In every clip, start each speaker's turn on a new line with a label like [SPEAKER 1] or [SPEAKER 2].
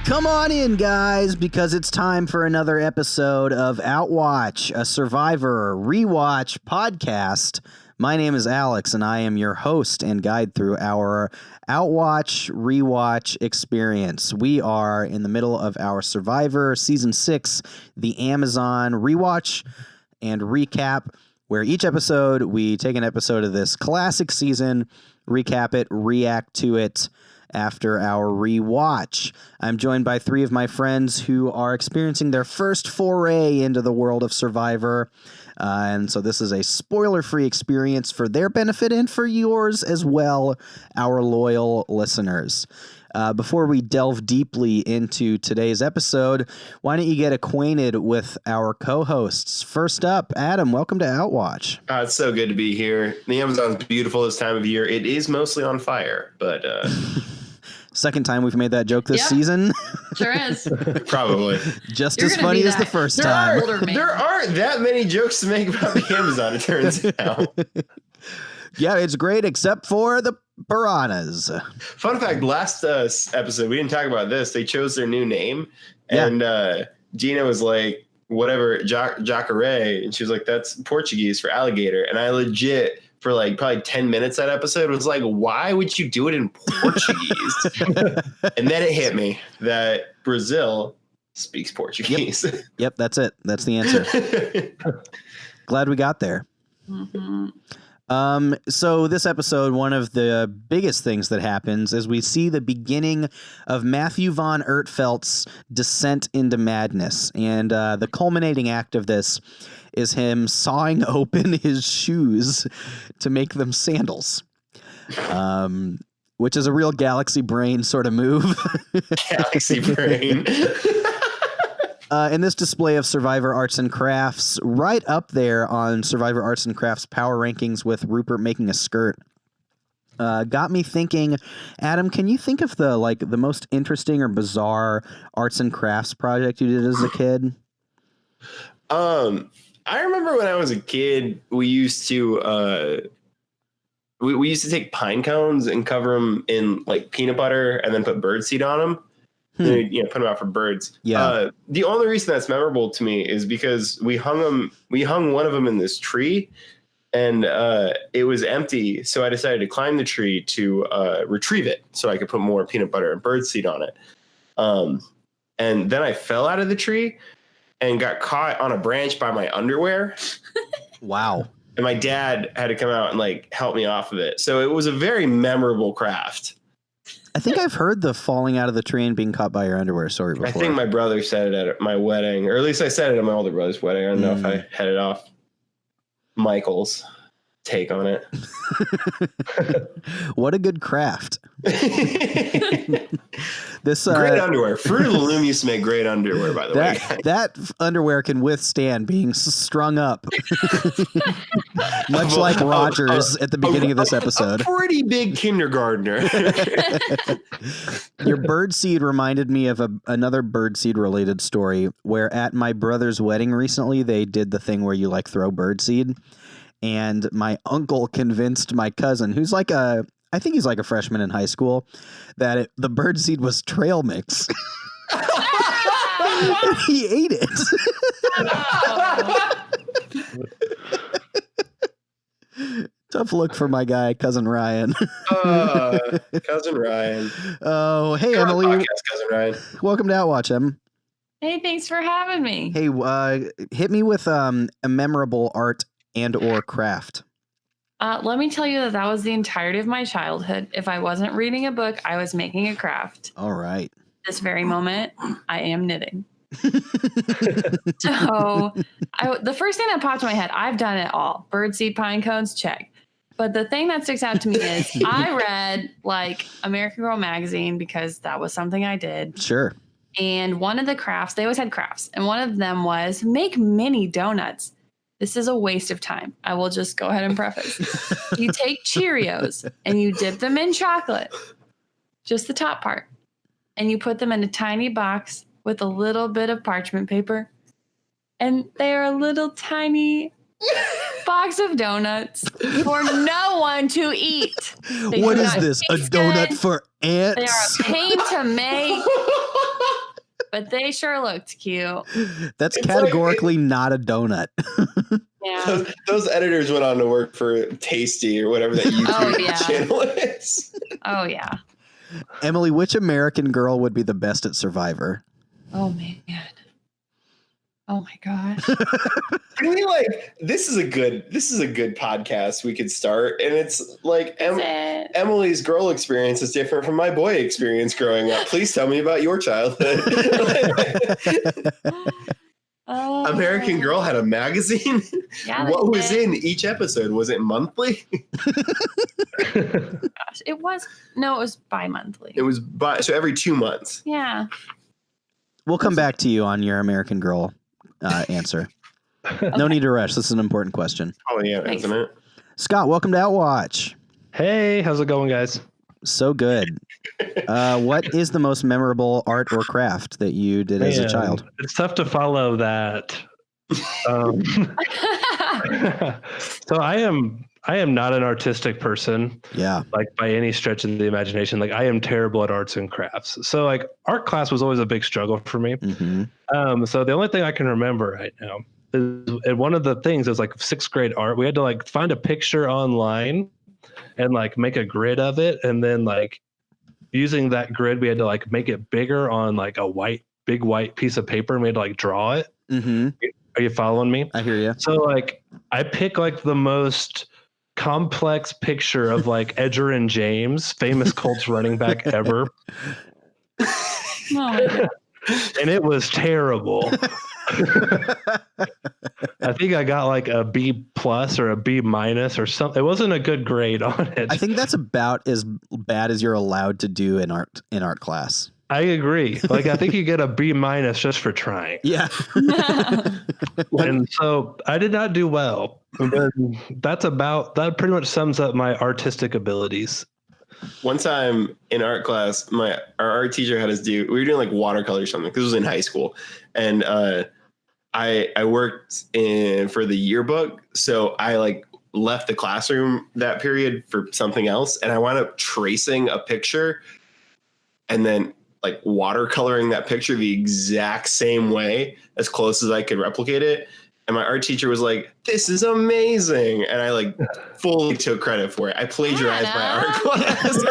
[SPEAKER 1] Come on in, guys, because it's time for another episode of Outwatch, a Survivor Rewatch podcast. My name is Alex, and I am your host and guide through our Outwatch Rewatch experience. We are in the middle of our Survivor Season 6, the Amazon Rewatch and Recap, where each episode, we take an episode of this classic season, recap it, react to it, after our rewatch. I'm joined by three of my friends who are experiencing their first foray into the world of Survivor. And so this is a spoiler-free experience for their benefit and for yours as well, our loyal listeners. Before we delve deeply into today's episode, why don't you get acquainted with our co-hosts? First up, Adam, welcome to Outwatch.
[SPEAKER 2] It's so good to be here. The Amazon's beautiful this time of year. It is mostly on fire, but...
[SPEAKER 1] Second time we've made that joke this season.
[SPEAKER 3] Sure is.
[SPEAKER 2] Probably.
[SPEAKER 1] Just as funny as the first time.
[SPEAKER 2] There aren't that many jokes to make about the Amazon, it turns out.
[SPEAKER 1] Yeah, it's great except for the piranhas.
[SPEAKER 2] Fun fact, last episode, we didn't talk about this. They chose their new name. And Gina was like, whatever, Jacare. And she was like, that's Portuguese for alligator. And I legit... for like probably 10 minutes that episode was like, why would you do it in Portuguese? And then it hit me that Brazil speaks Portuguese.
[SPEAKER 1] Yep, that's it. That's the answer. Glad we got there. Mm-hmm. So this episode, one of the biggest things that happens is we see the beginning of Matthew von Ertfeldt's descent into madness. And the culminating act of this is him sawing open his shoes to make them sandals, which is a real Galaxy Brain sort of move.
[SPEAKER 2] Galaxy Brain.
[SPEAKER 1] In this display of Survivor Arts and Crafts, right up there on Survivor Arts and Crafts power rankings with Rupert making a skirt, got me thinking, Adam, can you think of the most interesting or bizarre arts and crafts project you did as a kid?
[SPEAKER 2] I remember when I was a kid, we used to we used to take pine cones and cover them in like peanut butter and then put birdseed on them. And, put them out for birds. Yeah. The only reason that's memorable to me is because we hung one of them in this tree, and it was empty. So I decided to climb the tree to retrieve it so I could put more peanut butter and birdseed on it. And then I fell out of the tree and got caught on a branch by my underwear.
[SPEAKER 1] Wow.
[SPEAKER 2] And my dad had to come out and like help me off of it. So it was a very memorable craft.
[SPEAKER 1] I think I've heard the falling out of the tree and being caught by your underwear story before.
[SPEAKER 2] I think my brother said it at my wedding, or at least I said it at my older brother's wedding. I don't know if I had it off Michael's take on it.
[SPEAKER 1] What a good craft. This
[SPEAKER 2] great underwear. Fruit of the Loom used to make great underwear, by the way.
[SPEAKER 1] That underwear can withstand being strung up. Much like Rogers at the beginning of this episode.
[SPEAKER 2] A pretty big kindergartner.
[SPEAKER 1] Your birdseed reminded me of another birdseed related story where at my brother's wedding recently, they did the thing where you like throw birdseed. And my uncle convinced my cousin, who's like I think he's like a freshman in high school, that the birdseed was trail mix. He ate it. Tough look for my guy, Cousin Ryan.
[SPEAKER 2] Cousin Ryan.
[SPEAKER 1] Oh, hey, Emily.
[SPEAKER 2] Podcast, Cousin Ryan.
[SPEAKER 1] Welcome to Outwatch, Em.
[SPEAKER 3] Hey, thanks for having me.
[SPEAKER 1] Hey, hit me with a memorable art and or craft.
[SPEAKER 3] Let me tell you that was the entirety of my childhood. If I wasn't reading a book, I was making a craft.
[SPEAKER 1] All right.
[SPEAKER 3] This very moment, I am knitting. So the first thing that popped in my head, I've done it all. Birdseed, pine cones, check. But the thing that sticks out to me is I read like American Girl magazine because that was something I did.
[SPEAKER 1] Sure.
[SPEAKER 3] And one of the crafts, they always had crafts. And one of them was make mini donuts. This is a waste of time. I will just go ahead and preface. You take Cheerios and you dip them in chocolate, just the top part, and you put them in a tiny box with a little bit of parchment paper. And they are a little tiny box of donuts for no one to eat.
[SPEAKER 1] What is this? A donut for ants?
[SPEAKER 3] They are a pain to make. but they sure looked cute.
[SPEAKER 1] That's
[SPEAKER 2] It's
[SPEAKER 1] categorically not a donut.
[SPEAKER 3] Yeah.
[SPEAKER 2] Those editors went on to work for Tasty or whatever that YouTube channel is.
[SPEAKER 3] Oh, yeah.
[SPEAKER 1] Emily, which American girl would be the best at Survivor?
[SPEAKER 3] Oh, man. Oh, my gosh.
[SPEAKER 2] Can we this is a good podcast we could start, and it's like Emily's girl experience is different from my boy experience growing up. Please tell me about your childhood. American Girl had a magazine.
[SPEAKER 3] Yeah,
[SPEAKER 2] what was in each episode? Was it monthly?
[SPEAKER 3] Gosh, it was bi-monthly.
[SPEAKER 2] It was so every 2 months.
[SPEAKER 3] Yeah.
[SPEAKER 1] We'll come back to you on your American Girl answer. No need to rush. This is an important question.
[SPEAKER 2] Oh yeah, isn't it?
[SPEAKER 1] Scott, welcome to Outwatch.
[SPEAKER 4] Hey, how's it going, guys?
[SPEAKER 1] So good. What is the most memorable art or craft that you did as a child?
[SPEAKER 4] It's tough to follow that. So I am not an artistic person.
[SPEAKER 1] Yeah.
[SPEAKER 4] Like by any stretch of the imagination. Like I am terrible at arts and crafts. So like art class was always a big struggle for me.
[SPEAKER 1] Mm-hmm.
[SPEAKER 4] So the only thing I can remember right now is one of the things is like 6th grade art. We had to like find a picture online and like make a grid of it, and then like using that grid we had to like make it bigger on like a big white piece of paper, and we had to like draw it.
[SPEAKER 1] Mm-hmm.
[SPEAKER 4] Are you following me?
[SPEAKER 1] I hear you.
[SPEAKER 4] So like I pick like the most complex picture of like Edgerrin James, famous Colts running back ever.
[SPEAKER 3] Oh my God.
[SPEAKER 4] And it was terrible. I think I got like a B+ or a B- or something. It wasn't a good grade on it.
[SPEAKER 1] I think that's about as bad as you're allowed to do in art class.
[SPEAKER 4] I agree. Like I think you get a B- just for trying.
[SPEAKER 1] Yeah.
[SPEAKER 4] And so I did not do well. But that pretty much sums up my artistic abilities.
[SPEAKER 2] One time in art class, our art teacher had us we were doing like watercolor or something. This was in high school. And I worked for the yearbook. So I like left the classroom that period for something else. And I wound up tracing a picture and then like watercoloring that picture the exact same way, as close as I could replicate it. And my art teacher was like, "This is amazing." And I like fully took credit for it. I plagiarized my art class.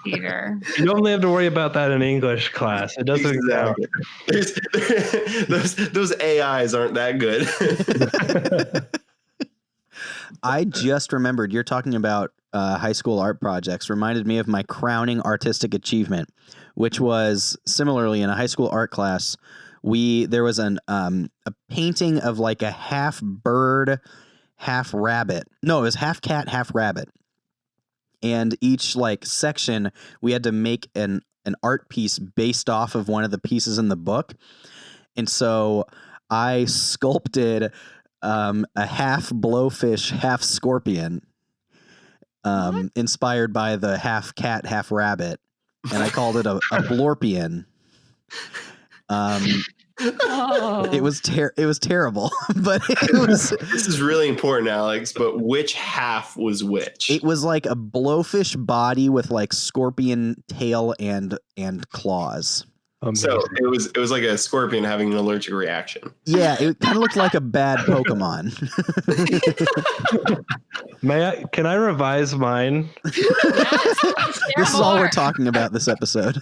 [SPEAKER 4] Peter. You only have to worry about that in English class. It doesn't
[SPEAKER 2] exactly. Those AIs aren't that good.
[SPEAKER 1] I just remembered you're talking about high school art projects. Reminded me of my crowning artistic achievement, which was similarly in a high school art class. There was a painting of like a half bird, half rabbit. No, it was half cat, half rabbit. And each like section, we had to make an art piece based off of one of the pieces in the book. And so I sculpted a half blowfish, half scorpion, inspired by the half cat, half rabbit. And I called it a blorpian. It was terrible, but it was.
[SPEAKER 2] This is really important, Alex. But which half was which?
[SPEAKER 1] It was like a blowfish body with like scorpion tail and claws.
[SPEAKER 2] So it was like a scorpion having an allergic reaction.
[SPEAKER 1] Yeah, it kind of looked like a bad Pokemon.
[SPEAKER 4] Can I revise mine?
[SPEAKER 1] Yes, this is all we're talking about this episode.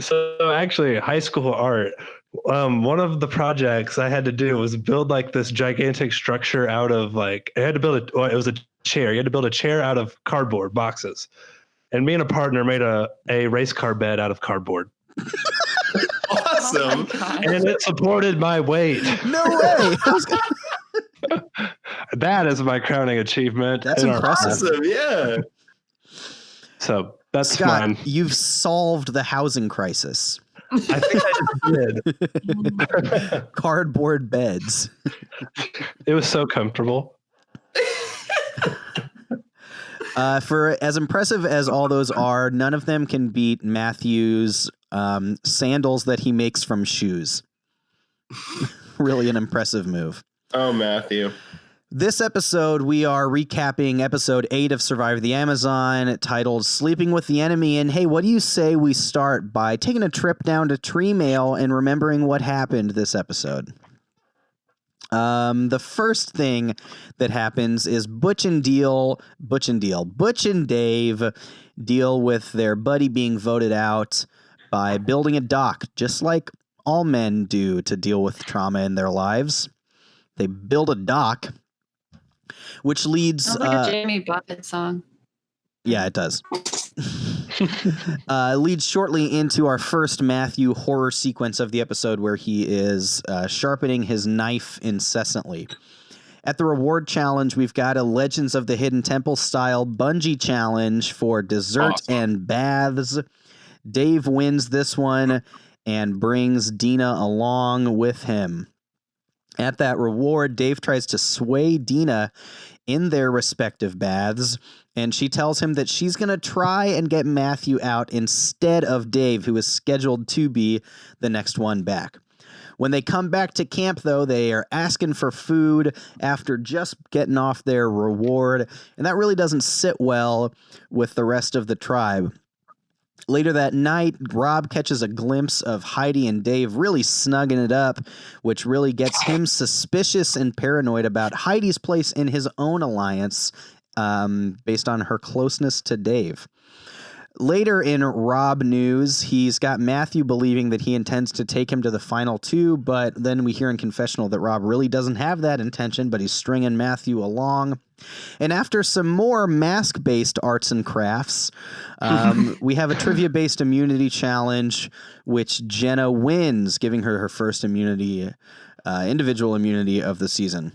[SPEAKER 4] So actually, high school art, one of the projects I had to do was build like this gigantic structure out of like, it was a chair. You had to build a chair out of cardboard boxes. And me and a partner made a race car bed out of cardboard.
[SPEAKER 2] Awesome.
[SPEAKER 3] Oh
[SPEAKER 4] and it supported my weight.
[SPEAKER 1] No way.
[SPEAKER 4] That is my crowning achievement.
[SPEAKER 1] That's impressive.
[SPEAKER 2] Awesome. Yeah.
[SPEAKER 4] So that's
[SPEAKER 1] Scott,
[SPEAKER 4] mine.
[SPEAKER 1] You've solved the housing crisis.
[SPEAKER 4] I think I did.
[SPEAKER 1] Cardboard beds.
[SPEAKER 4] It was so comfortable.
[SPEAKER 1] For as impressive as all those are, none of them can beat Matthew's sandals that he makes from shoes. Really an impressive move.
[SPEAKER 2] Oh, Matthew.
[SPEAKER 1] This episode, we are recapping episode 8 of Survivor the Amazon, titled Sleeping with the Enemy. And hey, what do you say we start by taking a trip down to Tree Mail and remembering what happened this episode? The first thing that happens is Butch and Dave deal with their buddy being voted out by building a dock, just like all men do to deal with trauma in their lives. They build a dock, which leads...
[SPEAKER 3] Sounds like a Jamie Buffett song.
[SPEAKER 1] Yeah, it does. Leads shortly into our first Matthew horror sequence of the episode, where he is sharpening his knife incessantly. At the reward challenge, we've got a Legends of the Hidden Temple style bungee challenge for dessert and baths. Dave wins this one and brings Dina along with him. At that reward, Dave tries to sway Dina in their respective baths, and she tells him that she's going to try and get Matthew out instead of Dave, who is scheduled to be the next one back. When they come back to camp, though, they are asking for food after just getting off their reward, and that really doesn't sit well with the rest of the tribe. Later that night, Rob catches a glimpse of Heidi and Dave really snugging it up, which really gets him suspicious and paranoid about Heidi's place in his own alliance, based on her closeness to Dave. Later in Rob news, he's got Matthew believing that he intends to take him to the final 2, but then we hear in confessional that Rob really doesn't have that intention, but he's stringing Matthew along. And after some more mask-based arts and crafts, we have a trivia-based immunity challenge, which Jenna wins, giving her her first immunity, individual immunity of the season.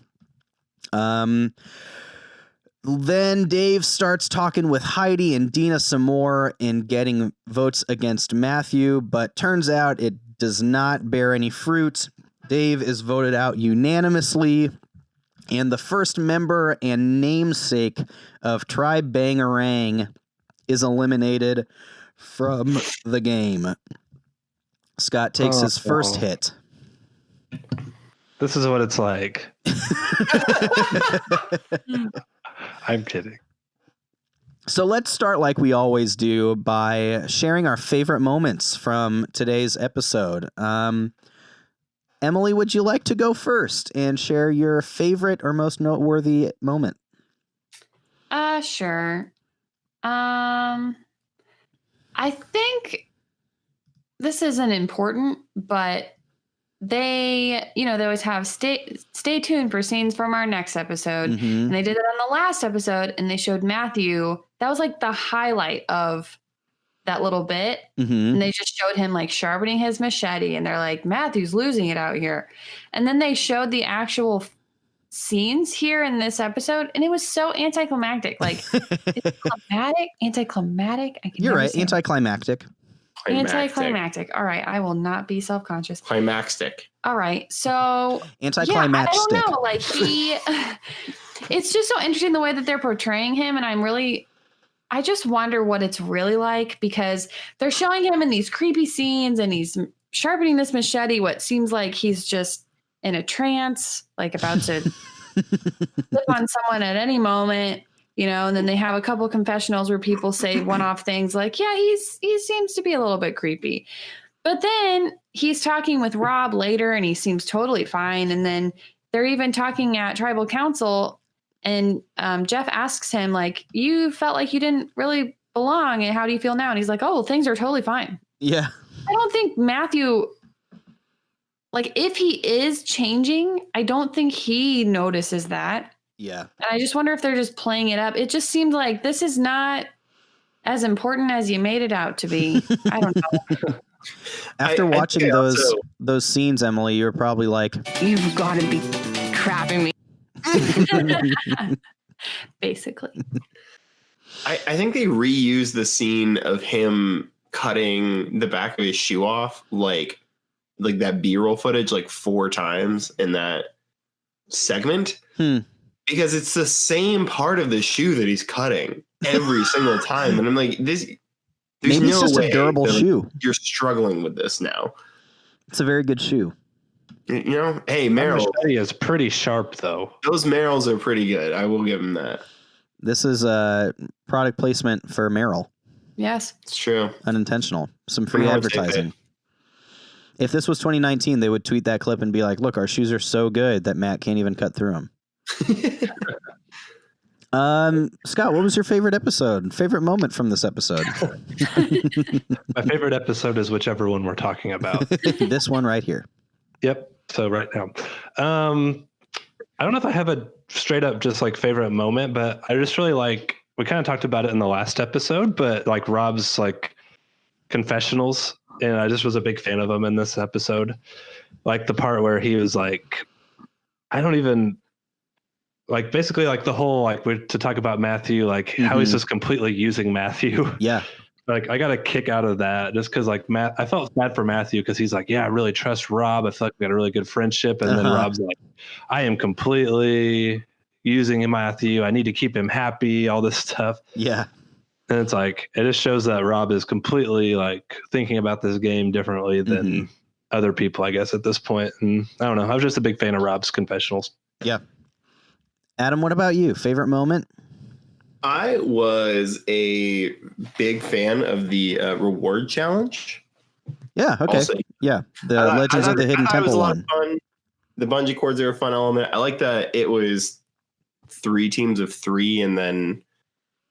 [SPEAKER 1] Then Dave starts talking with Heidi and Dina some more and getting votes against Matthew, but turns out it does not bear any fruit. Dave is voted out unanimously, and the first member and namesake of Tribe Bangarang is eliminated from the game. Scott takes his first hit.
[SPEAKER 4] This is what it's like. I'm kidding.
[SPEAKER 1] So let's start like we always do by sharing our favorite moments from today's episode. Emily, would you like to go first and share your favorite or most noteworthy moment?
[SPEAKER 3] Sure. I think this isn't important, but they always have stay tuned for scenes from our next episode.
[SPEAKER 1] Mm-hmm.
[SPEAKER 3] And they did it on the last episode, and they showed Matthew. That was like the highlight of that little bit.
[SPEAKER 1] Mm-hmm.
[SPEAKER 3] And they just showed him like sharpening his machete, and they're like, Matthew's losing it out here. And then they showed the actual scenes here in this episode, and it was so anticlimactic. Like, anticlimactic.
[SPEAKER 1] You're right. Anticlimactic.
[SPEAKER 3] Anticlimactic. All right, I will not be self-conscious.
[SPEAKER 2] Climactic.
[SPEAKER 3] All right, so
[SPEAKER 1] Anticlimactic.
[SPEAKER 3] I don't know. Like it's just so interesting the way that they're portraying him, and I just wonder what it's really like, because they're showing him in these creepy scenes, and he's sharpening this machete. What seems like he's just in a trance, like about to flip on someone at any moment. And then they have a couple confessionals where people say one-off things like, yeah, he seems to be a little bit creepy. But then he's talking with Rob later, and he seems totally fine. And then they're even talking at tribal council, and Jeff asks him, like, you felt like you didn't really belong, and how do you feel now? And he's like, oh, well, things are totally fine.
[SPEAKER 1] Yeah.
[SPEAKER 3] I don't think Matthew, like, if he is changing, I don't think he notices that.
[SPEAKER 1] Yeah.
[SPEAKER 3] And I just wonder if they're just playing it up. It just seemed like this is not as important as you made it out to be. I don't know.
[SPEAKER 1] After watching those scenes, Emily, you're probably like,
[SPEAKER 5] you've got to be crapping me.
[SPEAKER 3] Basically.
[SPEAKER 2] I think they reused the scene of him cutting the back of his shoe off, like that B-roll footage, like 4 times in that segment. Because it's the same part of the shoe that he's cutting every single time. And I'm like, there's
[SPEAKER 1] maybe
[SPEAKER 2] no
[SPEAKER 1] it's just
[SPEAKER 2] way
[SPEAKER 1] a durable shoe.
[SPEAKER 2] You're struggling with this now.
[SPEAKER 1] It's a very good shoe.
[SPEAKER 2] You know, hey,
[SPEAKER 4] That
[SPEAKER 2] Meryl.
[SPEAKER 4] machete is pretty sharp, though.
[SPEAKER 2] Those Meryls are pretty good. I will give him that.
[SPEAKER 1] This is a product placement for Merrill.
[SPEAKER 3] Yes.
[SPEAKER 2] It's true.
[SPEAKER 1] Unintentional. Some free
[SPEAKER 2] How much they
[SPEAKER 1] advertising. If this was 2019, they would tweet that clip and be like, look, our shoes are so good that Matt can't even cut through them. Scott, what was your favorite episode? Favorite moment from this episode?
[SPEAKER 4] My favorite episode is whichever one we're talking about.
[SPEAKER 1] This one right here.
[SPEAKER 4] Yep. So right now, I don't know if I have a straight up just like favorite moment, but I just really like, we kind of talked about it in the last episode, but like Rob's like confessionals, and I just was a big fan of him in this episode. Like the part where he was like, I don't even like, basically like the whole, like to talk about Matthew, like how he's just completely using Matthew.
[SPEAKER 1] Yeah.
[SPEAKER 4] Like I got a kick out of that just because like I felt bad for Matthew because he's like, yeah, I really trust Rob. I feel like we got a really good friendship. And then Rob's like, I am completely using Matthew. I need to keep him happy, all this stuff.
[SPEAKER 1] Yeah.
[SPEAKER 4] And it's like, it just shows that Rob is completely like thinking about this game differently than other people, I guess, at this point. And I don't know. I was just a big fan of Rob's confessionals.
[SPEAKER 1] Yeah. Adam, what about you? Favorite moment?
[SPEAKER 2] I was a big fan of the reward challenge.
[SPEAKER 1] Yeah. Okay.
[SPEAKER 2] Also,
[SPEAKER 1] yeah. The Legends of the Hidden
[SPEAKER 2] Temple was a lot
[SPEAKER 1] one.
[SPEAKER 2] of fun. The bungee cords are a fun element. I like that it was 3 teams of 3, and then,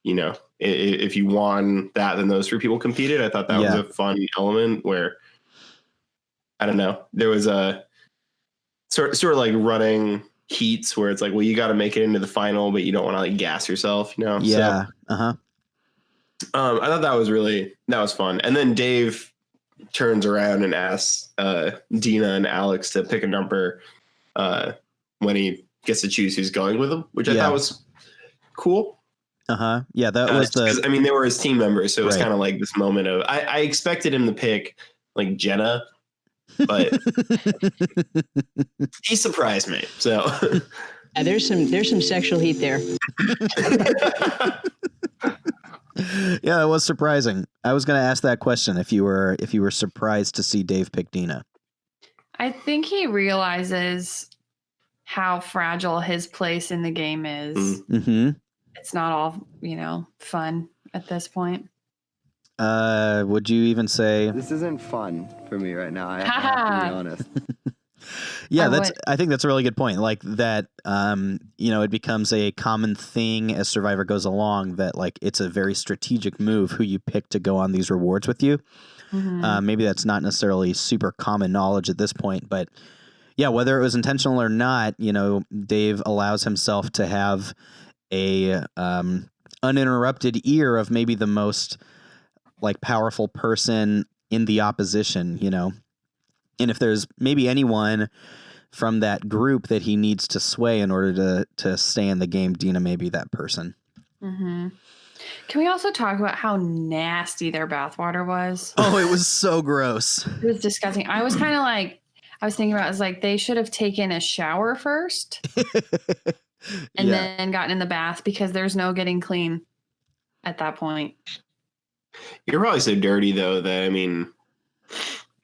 [SPEAKER 2] you know, if you won that, then those 3 people competed. I thought that was a fun element where, I don't know, there was a sort of like running heats where it's like, well, you got to make it into the final, but you don't want to like gas yourself, you know?
[SPEAKER 1] Yeah.
[SPEAKER 2] So, I thought that was fun. And then Dave turns around and asks Dina and Alex to pick a number when he gets to choose who's going with him, which I thought was cool.
[SPEAKER 1] Yeah, that was
[SPEAKER 2] I mean, they were his team members, so it was kind of like this moment of I expected him to pick like Jenna, but he surprised me. So
[SPEAKER 6] there's some sexual heat there.
[SPEAKER 1] Yeah, that was surprising. I was going to ask that question if you were surprised to see Dave pick Dina.
[SPEAKER 3] I think he realizes how fragile his place in the game is. It's not all, you know, fun at this point.
[SPEAKER 1] Would you even say
[SPEAKER 7] this isn't fun for me right now? I have to be honest.
[SPEAKER 1] Yeah, I think that's a really good point. Like that, you know, it becomes a common thing as Survivor goes along that like it's a very strategic move who you pick to go on these rewards with you. Maybe that's not necessarily super common knowledge at this point, but yeah, whether it was intentional or not, you know, Dave allows himself to have a uninterrupted ear of maybe the most like powerful person in the opposition, you know. And if there's maybe anyone from that group that he needs to sway in order to stay in the game, Dina may be that person.
[SPEAKER 3] Can we also talk about how nasty their bathwater was?
[SPEAKER 1] Oh, it was so gross.
[SPEAKER 3] It was disgusting. I was kind of like, I was thinking about it, was like they should have taken a shower first and then gotten in the bath because there's no getting clean at that point.
[SPEAKER 2] You're probably so dirty though that I mean,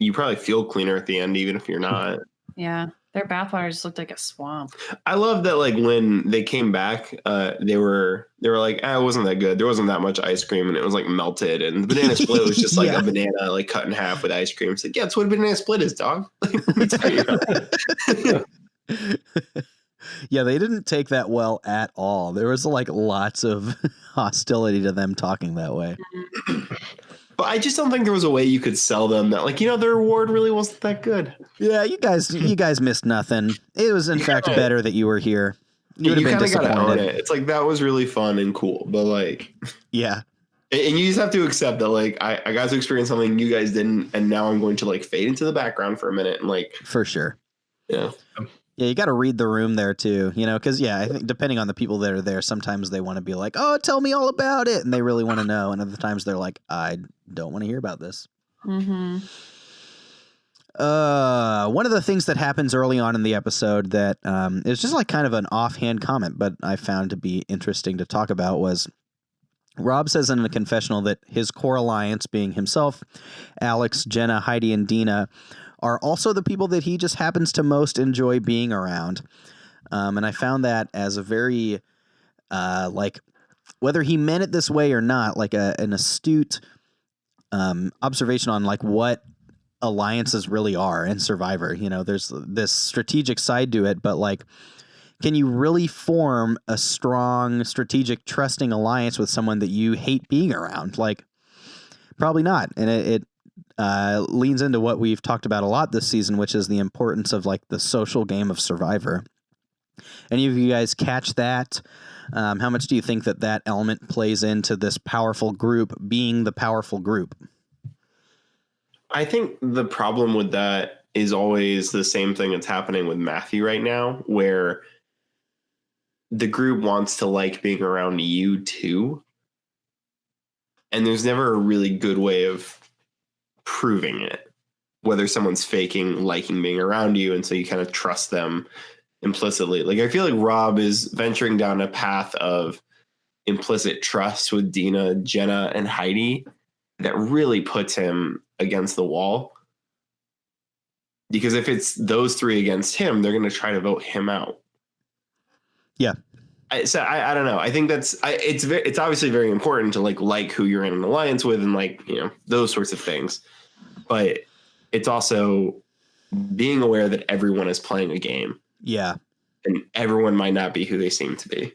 [SPEAKER 2] you probably feel cleaner at the end, even if you're not.
[SPEAKER 3] Yeah, their bathwater just looked like a swamp.
[SPEAKER 2] I love that, like when they came back, they were like, it wasn't that good. There wasn't that much ice cream, and it was like melted. And the banana split was just like a banana like cut in half with ice cream. It's like, yeah, that's what a banana split is, dog. Let me tell you.
[SPEAKER 1] Yeah, they didn't take that well at all. There was like lots of hostility to them talking that way.
[SPEAKER 2] But I just don't think there was a way you could sell them that, like, you know, the reward really wasn't that good.
[SPEAKER 1] Yeah, you guys missed nothing. It was in fact better that you were here. You would have been disappointed.
[SPEAKER 2] Gotta own it. It's like that was really fun and cool, but like,
[SPEAKER 1] yeah. And
[SPEAKER 2] you just have to accept that, like, I got to experience something you guys didn't, and now I'm going to like fade into the background for a minute and like,
[SPEAKER 1] for sure.
[SPEAKER 2] Yeah.
[SPEAKER 1] Yeah, you got to read the room there too, you know, because I think depending on the people that are there, sometimes they want to be like, "Oh, tell me all about it," and they really want to know, and other times they're like, "I don't want to hear about this." One of the things that happens early on in the episode that is just like kind of an offhand comment, but I found to be interesting to talk about was Rob says in a confessional that his core alliance, being himself, Alex, Jenna, Heidi, and Dina, are also the people that he just happens to most enjoy being around. And I found that as a very, like, whether he meant it this way or not, like an astute observation on like what alliances really are in Survivor. You know, there's this strategic side to it, but like, can you really form a strong, strategic, trusting alliance with someone that you hate being around? Like, probably not. And it leans into what we've talked about a lot this season, which is the importance of like the social game of Survivor. Any of you guys catch that? How much do you think that element plays into this powerful group being the powerful group?
[SPEAKER 2] I think the problem with that is always the same thing that's happening with Matthew right now, where the group wants to like being around you too. And there's never a really good way of proving it, whether someone's faking liking being around you. And so you kind of trust them implicitly. Like, I feel like Rob is venturing down a path of implicit trust with Dina, Jenna, and Heidi that really puts him against the wall. Because if it's those three against him, they're going to try to vote him out.
[SPEAKER 1] Yeah.
[SPEAKER 2] I don't know. I think it's obviously very important to like who you're in an alliance with and like, you know, those sorts of things. But it's also being aware that everyone is playing a game.
[SPEAKER 1] Yeah.
[SPEAKER 2] And everyone might not be who they seem to be.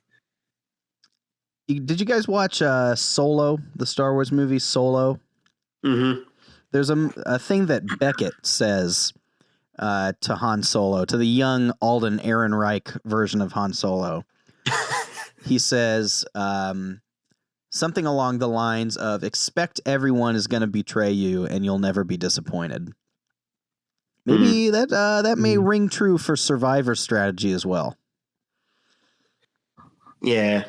[SPEAKER 1] Did you guys watch Solo, the Star Wars movie Solo?
[SPEAKER 2] Mm-hmm.
[SPEAKER 1] There's a thing that Beckett says to Han Solo, to the young Alden Ehrenreich version of Han Solo. He says something along the lines of, expect everyone is going to betray you and you'll never be disappointed. Maybe that may ring true for Survivor strategy as well.
[SPEAKER 2] Yeah.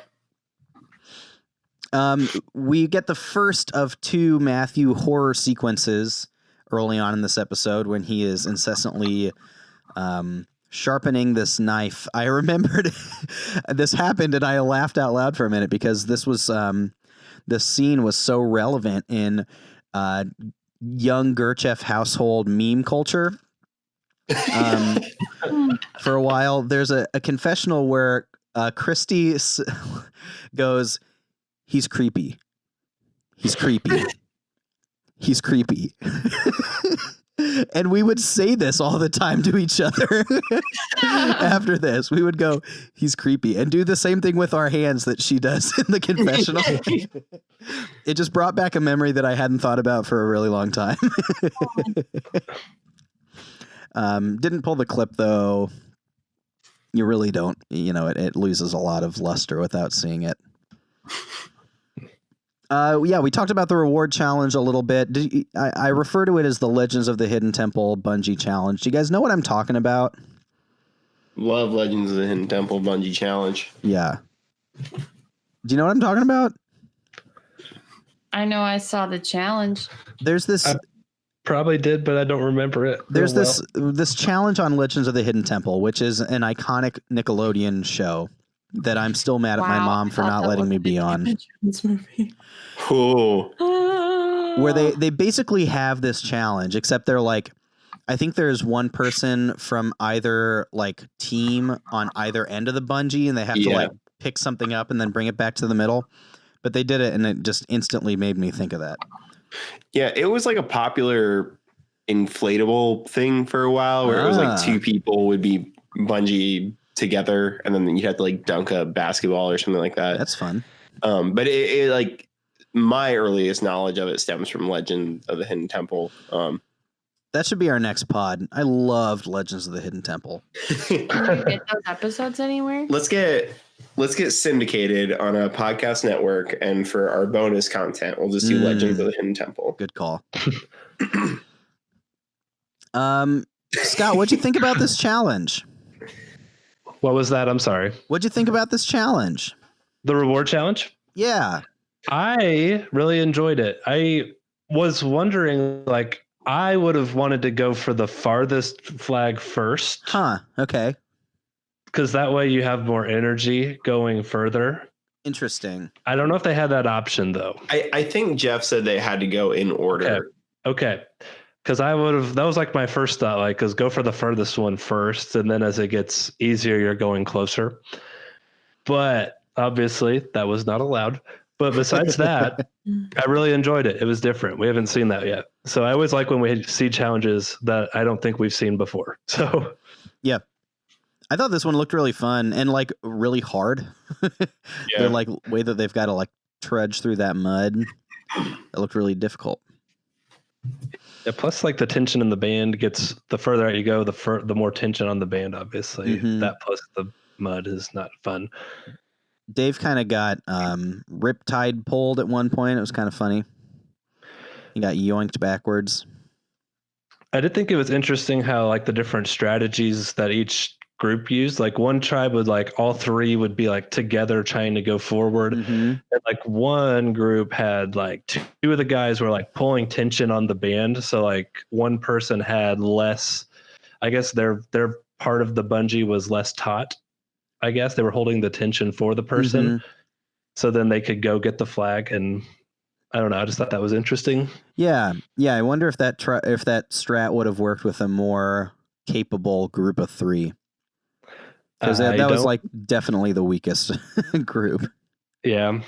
[SPEAKER 1] We get the first of two Matthew horror sequences early on in this episode when he is incessantly sharpening this knife. I remembered this happened and I laughed out loud for a minute because this was this scene was so relevant in young Gurchev household meme culture. For a while, there's a confessional where Christy goes, "He's creepy. He's creepy. He's creepy." And we would say this all the time to each other. After this, we would go, "He's creepy," and do the same thing with our hands that she does in the confessional. It just brought back a memory that I hadn't thought about for a really long time. Didn't pull the clip though. You really don't, you know, it loses a lot of luster without seeing it. Yeah, we talked about the reward challenge a little bit. I refer to it as the Legends of the Hidden Temple Bungee Challenge. Do you guys know what I'm talking about?
[SPEAKER 2] Love Legends of the Hidden Temple Bungee Challenge.
[SPEAKER 1] Yeah. Do you know what I'm talking about?
[SPEAKER 3] I know I saw the challenge.
[SPEAKER 1] There's this...
[SPEAKER 4] Probably did, but I don't remember it.
[SPEAKER 1] There's this challenge on Legends of the Hidden Temple, which is an iconic Nickelodeon show that I'm still mad at my mom for not letting me be on.
[SPEAKER 2] Cool.
[SPEAKER 1] Where they basically have this challenge, except they're like, I think there's one person from either like team on either end of the bungee, and they have to like pick something up and then bring it back to the middle. But they did it, and it just instantly made me think of that.
[SPEAKER 2] Yeah, it was like a popular inflatable thing for a while where it was like two people would be bungee together and then you had to like dunk a basketball or something like that.
[SPEAKER 1] That's fun.
[SPEAKER 2] But it like my earliest knowledge of it stems from Legend of the Hidden Temple.
[SPEAKER 1] That should be our next pod. I loved Legends of the Hidden Temple.
[SPEAKER 3] Can you get those episodes anywhere?
[SPEAKER 2] Let's get syndicated on a podcast network, and for our bonus content, we'll just do Legends of the Hidden Temple.
[SPEAKER 1] Good call. Scott, what'd you think about this challenge?
[SPEAKER 4] What was that? I'm sorry.
[SPEAKER 1] What'd you think about this challenge?
[SPEAKER 4] The reward challenge?
[SPEAKER 1] Yeah.
[SPEAKER 4] I really enjoyed it. I was wondering, like, I would have wanted to go for the farthest flag first.
[SPEAKER 1] Huh. Okay.
[SPEAKER 4] Because that way you have more energy going further.
[SPEAKER 1] Interesting.
[SPEAKER 4] I don't know if they had that option, though.
[SPEAKER 2] I think Jeff said they had to go in order.
[SPEAKER 4] Okay. because that was like my first thought, like, because go for the furthest one first, and then as it gets easier, you're going closer. But obviously, that was not allowed. But besides that, I really enjoyed it. It was different. We haven't seen that yet. So I always like when we see challenges that I don't think we've seen before. So
[SPEAKER 1] Yeah. I thought this one looked really fun and like really hard. The like way that they've got to like trudge through that mud. It looked really difficult.
[SPEAKER 4] yeah, plus like the tension in the band gets, the further out you go, the more tension on the band, obviously. That plus the mud is not fun.
[SPEAKER 1] Dave kind of got riptide pulled at one point. It was kind of funny. He got yoinked backwards.
[SPEAKER 4] I did think it was interesting how like the different strategies that each group used. Like one tribe would like all three would be like together trying to go forward. And like one group had like two of the guys were like pulling tension on the band. So like one person had less, I guess their part of the bungee was less taut. I guess they were holding the tension for the person. So then they could go get the flag. And I don't know. I just thought that was interesting.
[SPEAKER 1] Yeah. I wonder if that strat would have worked with a more capable group of three. Because that was like definitely the weakest group.
[SPEAKER 4] Yeah.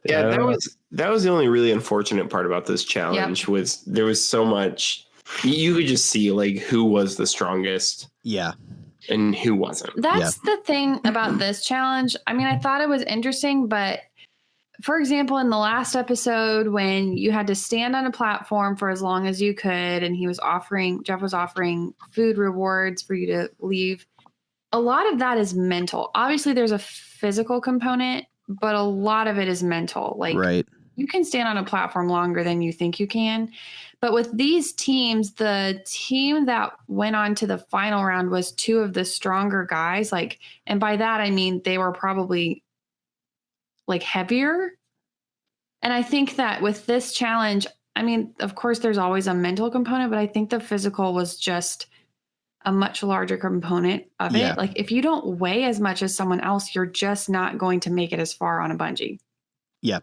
[SPEAKER 2] That was the only really unfortunate part about this challenge was there was so much. You could just see like who was the strongest.
[SPEAKER 1] Yeah.
[SPEAKER 2] And who wasn't.
[SPEAKER 3] That's the thing about this challenge. I mean, I thought it was interesting, but for example, in the last episode, when you had to stand on a platform for as long as you could, and Jeff was offering food rewards for you to leave. A lot of that is mental. Obviously, there's a physical component, but a lot of it is mental. Like, you can stand on a platform longer than you think you can. But with these teams, the team that went on to the final round was two of the stronger guys. Like, and by that, I mean, they were probably like heavier. And I think that with this challenge, I mean, of course, there's always a mental component, but I think the physical was just a much larger component of it. Like, if you don't weigh as much as someone else, you're just not going to make it as far on a bungee. Yeah.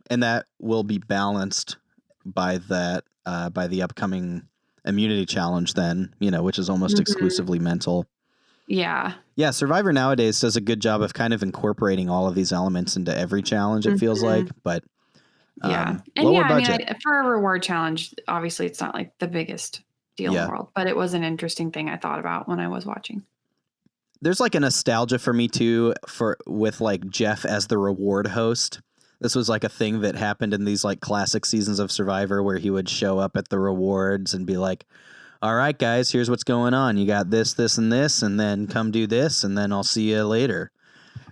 [SPEAKER 1] And that will be balanced by that, by the upcoming immunity challenge then, which is almost exclusively mental.
[SPEAKER 3] Yeah.
[SPEAKER 1] Survivor nowadays does a good job of kind of incorporating all of these elements into every challenge, it feels like, but
[SPEAKER 3] and
[SPEAKER 1] lower budget.
[SPEAKER 3] I mean, for a reward challenge, obviously it's not like the biggest deal in the world, but it was an interesting thing I thought about when I was watching.
[SPEAKER 1] There's like a nostalgia for me too, with like Jeff as the reward host. This was like a thing that happened in these like classic seasons of Survivor where he would show up at the rewards and be like, all right, guys, here's what's going on. You got this, this, and this, and then come do this, and then I'll see you later.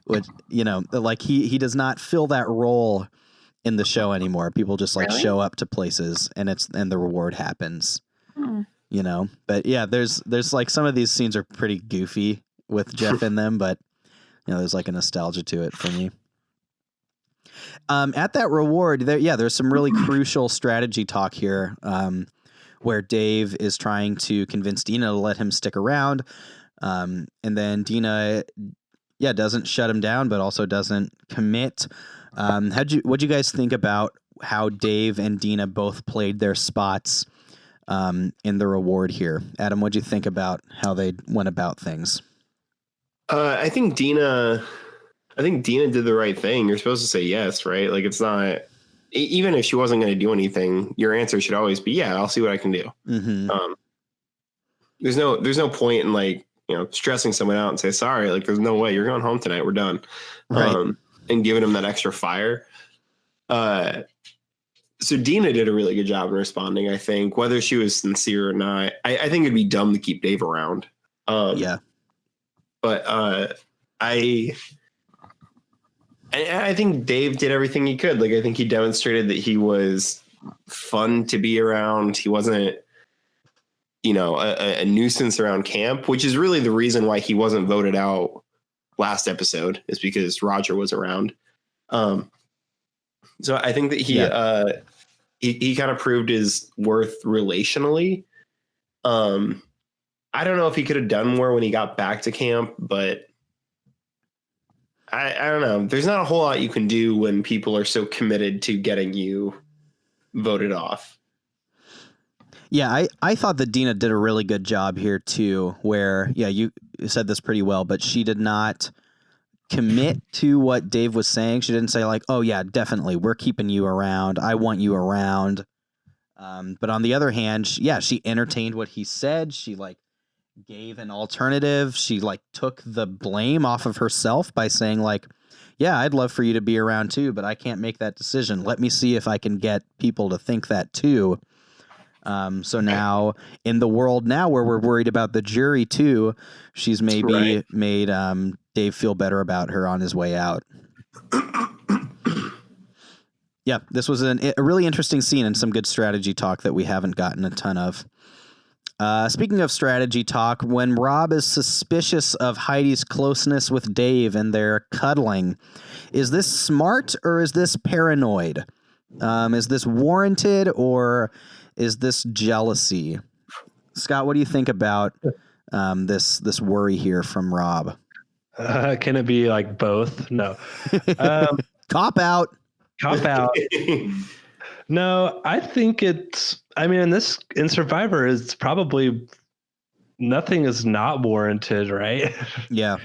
[SPEAKER 1] Which, like he does not fill that role in the show anymore. People just like show up to places and the reward happens. But yeah, there's like some of these scenes are pretty goofy with Jeff in them, but there's like a nostalgia to it for me. At that reward, there's some really crucial strategy talk here, where Dave is trying to convince Dina to let him stick around, and then Dina, doesn't shut him down, but also doesn't commit. What'd you guys think about how Dave and Dina both played their spots in the reward here? Adam, what'd you think about how they went about things?
[SPEAKER 2] I think Dina did the right thing. You're supposed to say yes, right? Like, it's not, even if she wasn't going to do anything, your answer should always be, yeah, I'll see what I can do. There's no point in like, stressing someone out and say, sorry, like there's no way, you're going home tonight. We're done. Right. And giving them that extra fire. So Dina did a really good job in responding, I think, whether she was sincere or not. I think it'd be dumb to keep Dave around. But I think Dave did everything he could. Like, I think he demonstrated that he was fun to be around. He wasn't, a nuisance around camp, which is really the reason why he wasn't voted out last episode, is because Roger was around. So I think that he kind of proved his worth relationally. I don't know if he could have done more when he got back to camp, but I don't know. There's not a whole lot you can do when people are so committed to getting you voted off.
[SPEAKER 1] Yeah, I thought that Dina did a really good job here too, where, yeah, you said this pretty well, but she did not commit to what Dave was saying. She didn't say like, oh yeah, definitely, we're keeping you around. I want you around. But on the other hand, she entertained what he said. She like gave an alternative. She like took the blame off of herself by saying like, yeah, I'd love for you to be around too, but I can't make that decision. Let me see if I can get people to think that too. So now in the world now where we're worried about the jury too, she's maybe made Dave feel better about her on his way out. Yeah, this was a really interesting scene and some good strategy talk that we haven't gotten a ton of. Speaking of strategy talk, when Rob is suspicious of Heidi's closeness with Dave and their cuddling, is this smart or is this paranoid? Is this warranted or is this jealousy? Scott, what do you think about this worry here from Rob?
[SPEAKER 4] Can it be like both? No.
[SPEAKER 1] Cop out.
[SPEAKER 4] Cop out. No, I think in Survivor, it's probably nothing is not warranted, right?
[SPEAKER 1] Yeah.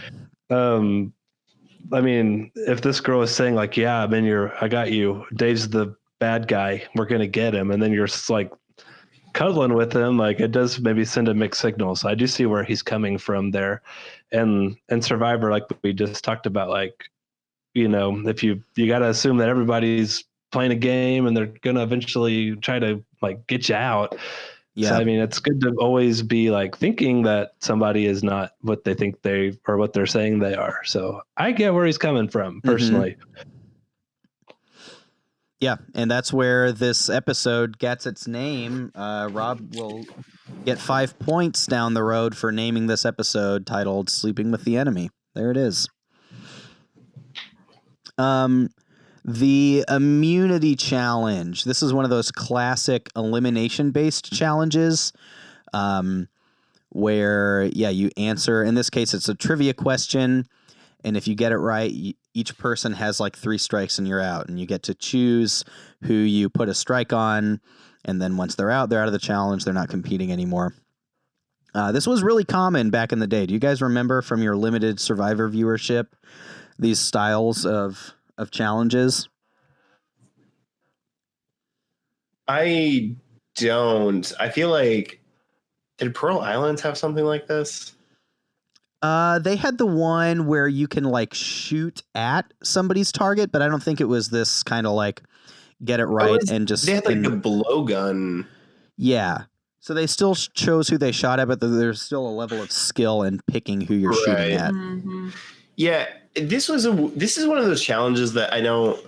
[SPEAKER 4] I mean, if this girl is saying like, yeah, I got you. Dave's the bad guy. We're going to get him. And then you're just like cuddling with him. Like it does maybe send a mixed signal. So I do see where he's coming from there. And Survivor, like we just talked about, like, if you got to assume that everybody's playing a game and they're going to eventually try to like get you out. Yeah. So, I mean, it's good to always be like thinking that somebody is not what they think what they're saying they are. So I get where he's coming from personally.
[SPEAKER 1] Mm-hmm. Yeah. And that's where this episode gets its name. Rob will get 5 points down the road for naming this episode titled Sleeping with the Enemy. There it is. The immunity challenge. This is one of those classic elimination-based challenges where, you answer. In this case, it's a trivia question. And if you get it right, each person has like 3 strikes and you're out. And you get to choose who you put a strike on. And then once they're out of the challenge. They're not competing anymore. This was really common back in the day. Do you guys remember from your limited Survivor viewership these styles of challenges?
[SPEAKER 2] I don't. I feel like, did Pearl Islands have something like this?
[SPEAKER 1] They had the one where you can like shoot at somebody's target, but I don't think it was this kind of like get it right and just.
[SPEAKER 2] They had like the blowgun.
[SPEAKER 1] Yeah. So they still chose who they shot at, but there's still a level of skill in picking who you're shooting at.
[SPEAKER 3] Mm-hmm.
[SPEAKER 2] Yeah, this is one of those challenges that I don't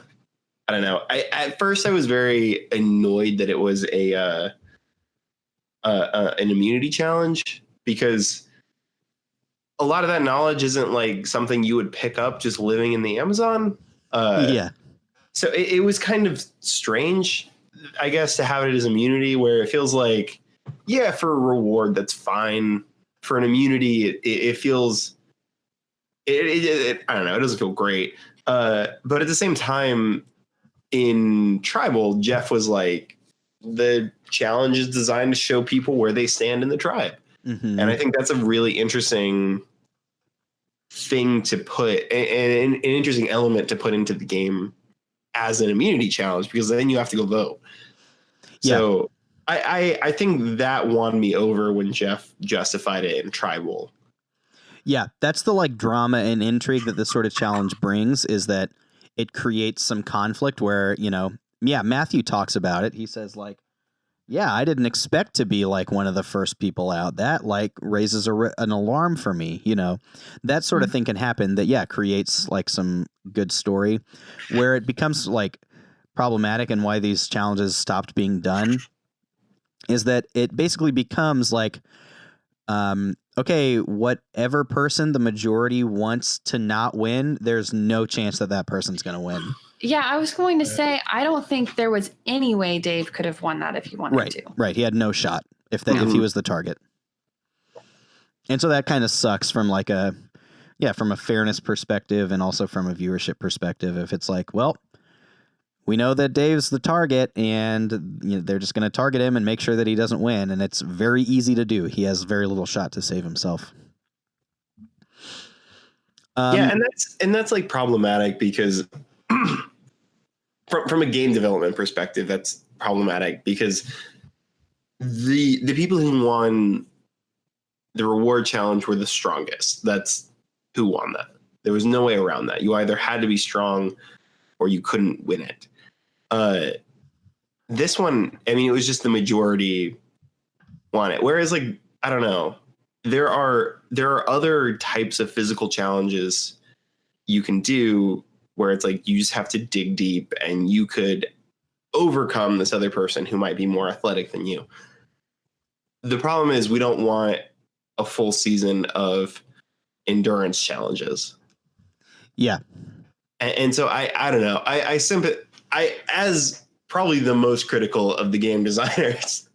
[SPEAKER 2] know. At first I was very annoyed that it was an immunity challenge, because a lot of that knowledge isn't like something you would pick up just living in the Amazon. So it was kind of strange, I guess, to have it as immunity, where it feels like, yeah, for a reward that's fine. For an immunity, it feels. I don't know. It doesn't feel great. But at the same time, in Tribal, Jeff was like, the challenge is designed to show people where they stand in the tribe. Mm-hmm. And I think that's a really interesting thing to put, an interesting element to put into the game as an immunity challenge, because then you have to go vote. Yeah. So I think that won me over when Jeff justified it in Tribal.
[SPEAKER 1] Yeah, that's the like drama and intrigue that this sort of challenge brings, is that it creates some conflict where, Matthew talks about it. He says like, yeah, I didn't expect to be like one of the first people out. That like raises an alarm for me, that sort of thing can happen that, creates like some good story. Where it becomes like problematic and why these challenges stopped being done is that it basically becomes like, okay, whatever person the majority wants to not win, there's no chance that person's going to win.
[SPEAKER 3] Yeah, I was going to say, I don't think there was any way Dave could have won that if he wanted to.
[SPEAKER 1] Right. He had no shot if he was the target. And so that kind of sucks from like from a fairness perspective and also from a viewership perspective. If it's like, well, we know that Dave's the target, and they're just going to target him and make sure that he doesn't win. And it's very easy to do. He has very little shot to save himself.
[SPEAKER 2] Yeah, and that's like problematic because from a game development perspective, that's problematic because the people who won the reward challenge were the strongest. That's who won that. There was no way around that. You either had to be strong or you couldn't win it. This one, I mean, it was just the majority won it. Whereas, like, I don't know, there are other types of physical challenges you can do where it's like you just have to dig deep and you could overcome this other person who might be more athletic than you. The problem is we don't want a full season of endurance challenges. Yeah. And so I don't know. I as probably the most critical of the game designers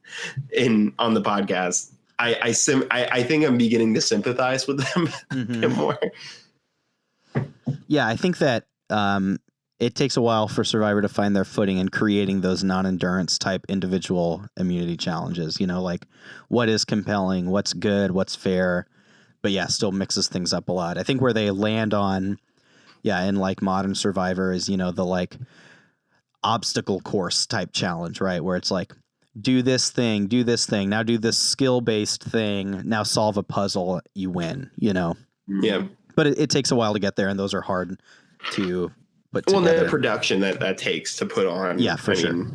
[SPEAKER 2] on the podcast, I think I'm beginning to sympathize with them a bit more.
[SPEAKER 1] Yeah, I think that it takes a while for Survivor to find their footing in creating those non-endurance type individual immunity challenges. Like what is compelling, what's good, what's fair, but yeah, still mixes things up a lot. I think where they land on, in like modern Survivor is, the like obstacle course type challenge, right? Where it's like, do this thing, now do this skill-based thing, now solve a puzzle, you win, Yeah. But it takes a while to get there, and those are hard to put together.
[SPEAKER 2] Well, the production that takes to put on.
[SPEAKER 1] Yeah, for sure.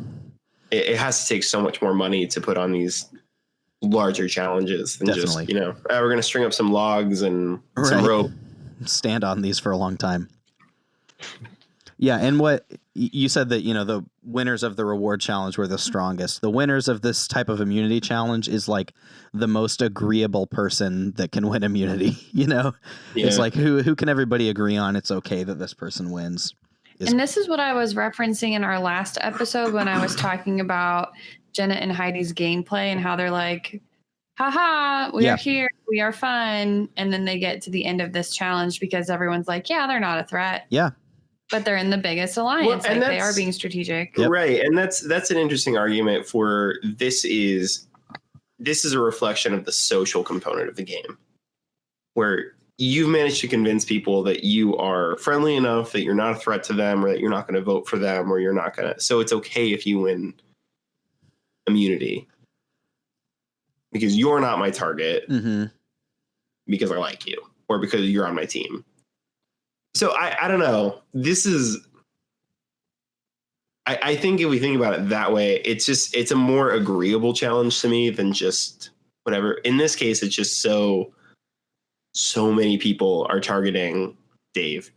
[SPEAKER 2] It has to take so much more money to put on these larger challenges than
[SPEAKER 1] Definitely.
[SPEAKER 2] just, we're going to string up some logs and some rope.
[SPEAKER 1] Stand on these for a long time. Yeah, and what you said that, the winners of the reward challenge were the strongest. The winners of this type of immunity challenge is like the most agreeable person that can win immunity, Yeah. It's like who can everybody agree on it's okay that this person wins.
[SPEAKER 3] And this is what I was referencing in our last episode when I was talking about Jenna and Heidi's gameplay and how they're like, haha, we are here, we are fun. And then they get to the end of this challenge because everyone's like, yeah, they're not a threat.
[SPEAKER 1] Yeah.
[SPEAKER 3] But they're in the biggest alliance.
[SPEAKER 2] Well,
[SPEAKER 3] like they are being strategic.
[SPEAKER 2] Yep. Right. And that's an interesting argument for this is a reflection of the social component of the game, where you've managed to convince people that you are friendly enough, that you're not a threat to them, or that you're not going to vote for them, or you're not going to. So it's okay if you win immunity because you're not my target because I like you or because you're on my team. So I don't know. This is, I think if we think about it that way, it's a more agreeable challenge to me than just whatever. In this case, it's just so many people are targeting Dave.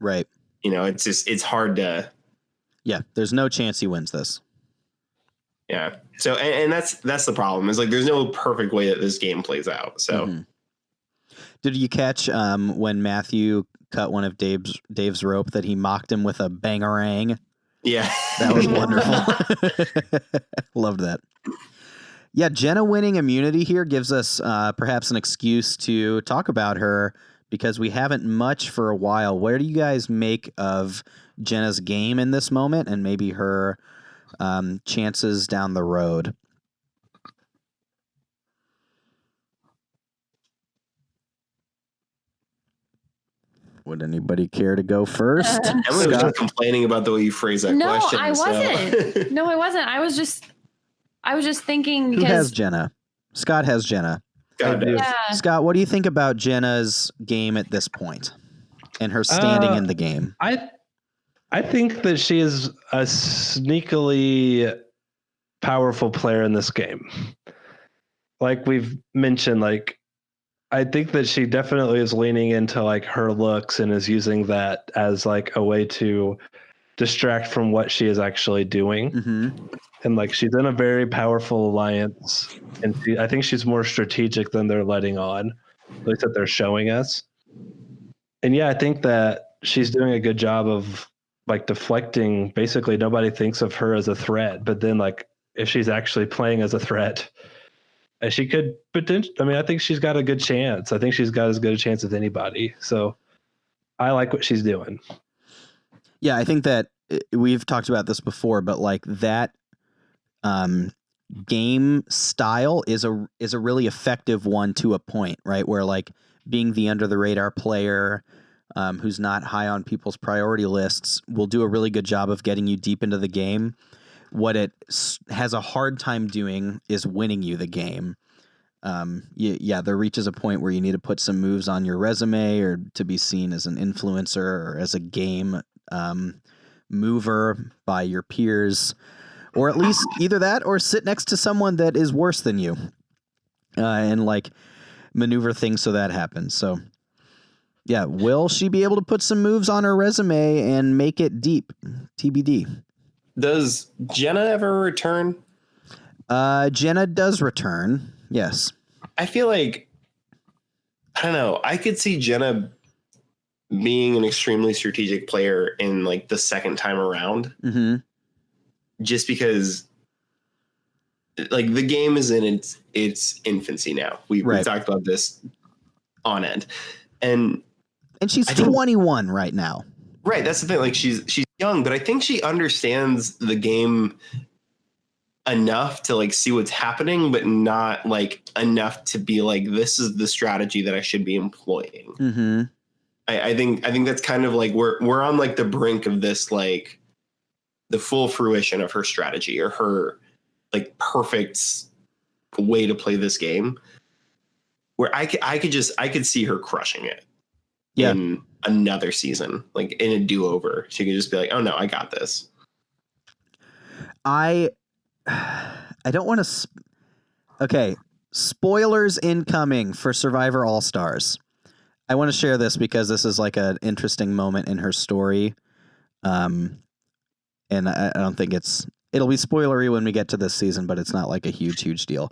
[SPEAKER 1] Right.
[SPEAKER 2] It's hard to.
[SPEAKER 1] Yeah. There's no chance he wins this.
[SPEAKER 2] Yeah. So, and that's the problem is like, there's no perfect way that this game plays out. So
[SPEAKER 1] did you catch when Matthew cut one of Dave's rope that he mocked him with a bangarang?
[SPEAKER 2] Yeah.
[SPEAKER 1] That was wonderful. Loved that. Yeah, Jenna winning immunity here gives us perhaps an excuse to talk about her because we haven't much for a while. Where do you guys make of Jenna's game in this moment and maybe her chances down the road? Would anybody care to go first?
[SPEAKER 2] Emily was just complaining about the way you phrase that question.
[SPEAKER 3] No, I wasn't. No, I wasn't. I was just thinking.
[SPEAKER 1] Who has Jenna? Scott has Jenna. Scott, what do you think about Jenna's game at this point and her standing in the game?
[SPEAKER 4] I think that she is a sneakily powerful player in this game. Like we've mentioned, like I think that she definitely is leaning into like her looks and is using that as like a way to distract from what she is actually doing. And like she's in a very powerful alliance, and I think she's more strategic than they're letting on, at least that they're showing us. And yeah, I think that she's doing a good job of like deflecting. Basically, nobody thinks of her as a threat, but then like if she's actually playing as a threat, she could potentially. I mean, I think she's got a good chance. I think she's got as good a chance as anybody. So I like what she's doing.
[SPEAKER 1] Yeah, I think that we've talked about this before, but like that game style is a really effective one to a point, right? Where like being the under the radar player who's not high on people's priority lists will do a really good job of getting you deep into the game. What it has a hard time doing is winning you the game. There reaches a point where you need to put some moves on your resume or to be seen as an influencer or as a game mover by your peers, or at least either that or sit next to someone that is worse than you and like maneuver things so that happens. So yeah, will she be able to put some moves on her resume and make it deep? TBD.
[SPEAKER 2] Does Jenna ever return?
[SPEAKER 1] Jenna does return. Yes.
[SPEAKER 2] I feel like, I don't know. I could see Jenna being an extremely strategic player in like the second time around.
[SPEAKER 1] Mm-hmm.
[SPEAKER 2] Just because like the game is in its infancy now. We talked about this on end. And
[SPEAKER 1] she's 21 right now.
[SPEAKER 2] Right. That's the thing. Like she's young, but I think she understands the game enough to like see what's happening, but not like enough to be like, this is the strategy that I should be employing.
[SPEAKER 1] Mm-hmm.
[SPEAKER 2] I think that's kind of like we're on like the brink of this, like the full fruition of her strategy or her like perfect way to play this game, where I could see her crushing it in another season, like in a do-over. She could just be like, oh no, I got this.
[SPEAKER 1] I don't want to. Okay, spoilers incoming for Survivor All Stars. I want to share this because this is like an interesting moment in her story. And I don't think it'll be spoilery when we get to this season, but it's not like a huge deal.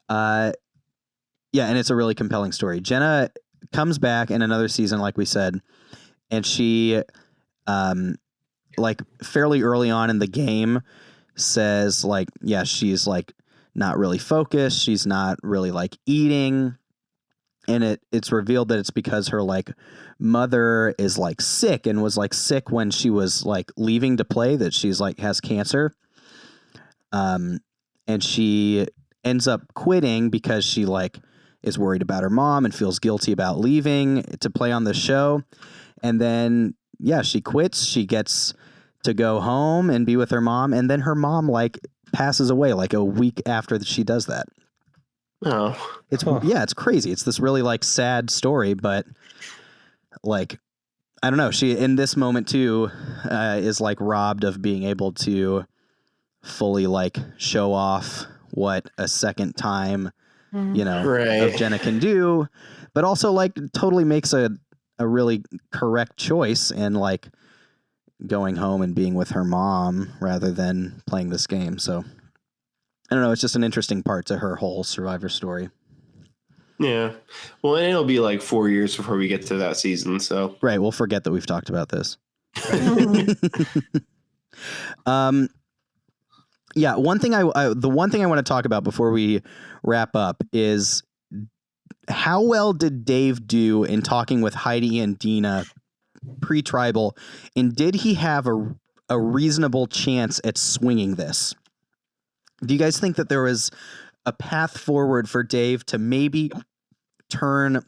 [SPEAKER 1] And it's a really compelling story. Jenna comes back in another season, like we said, and she, like fairly early on in the game says like, yeah, she's like not really focused. She's not really like eating. And it's revealed that it's because her like mother is like sick and was like sick when she was like leaving to play, that she's like has cancer. And she ends up quitting because she like is worried about her mom and feels guilty about leaving to play on the show. And then, she quits. She gets to go home and be with her mom. And then her mom like passes away like a week after she does that.
[SPEAKER 2] Oh,
[SPEAKER 1] it's crazy. It's this really like sad story, but like, I don't know. She in this moment too is like robbed of being able to fully like show off what a second time, of Jenna can do, but also like totally makes a really correct choice in like going home and being with her mom rather than playing this game. So I don't know. It's just an interesting part to her whole Survivor story.
[SPEAKER 2] Yeah. Well, and it'll be like 4 years before we get to that season. So
[SPEAKER 1] right. We'll forget that we've talked about this. One thing the one thing I want to talk about before we wrap up is how well did Dave do in talking with Heidi and Dina pre-tribal, and did he have a reasonable chance at swinging this? Do you guys think that there was a path forward for Dave to maybe turn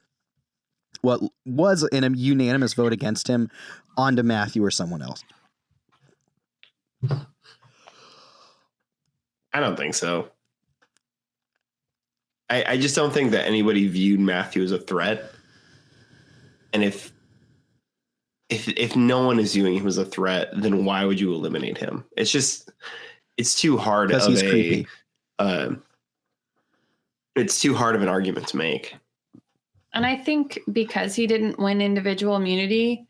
[SPEAKER 1] what was in a unanimous vote against him onto Matthew or someone else?
[SPEAKER 2] I don't think so. I just don't think that anybody viewed Matthew as a threat. And if no one is viewing him as a threat, then why would you eliminate him? It's too hard of
[SPEAKER 1] he's creepy.
[SPEAKER 2] It's too hard of an argument to make.
[SPEAKER 3] And I think because he didn't win individual immunity,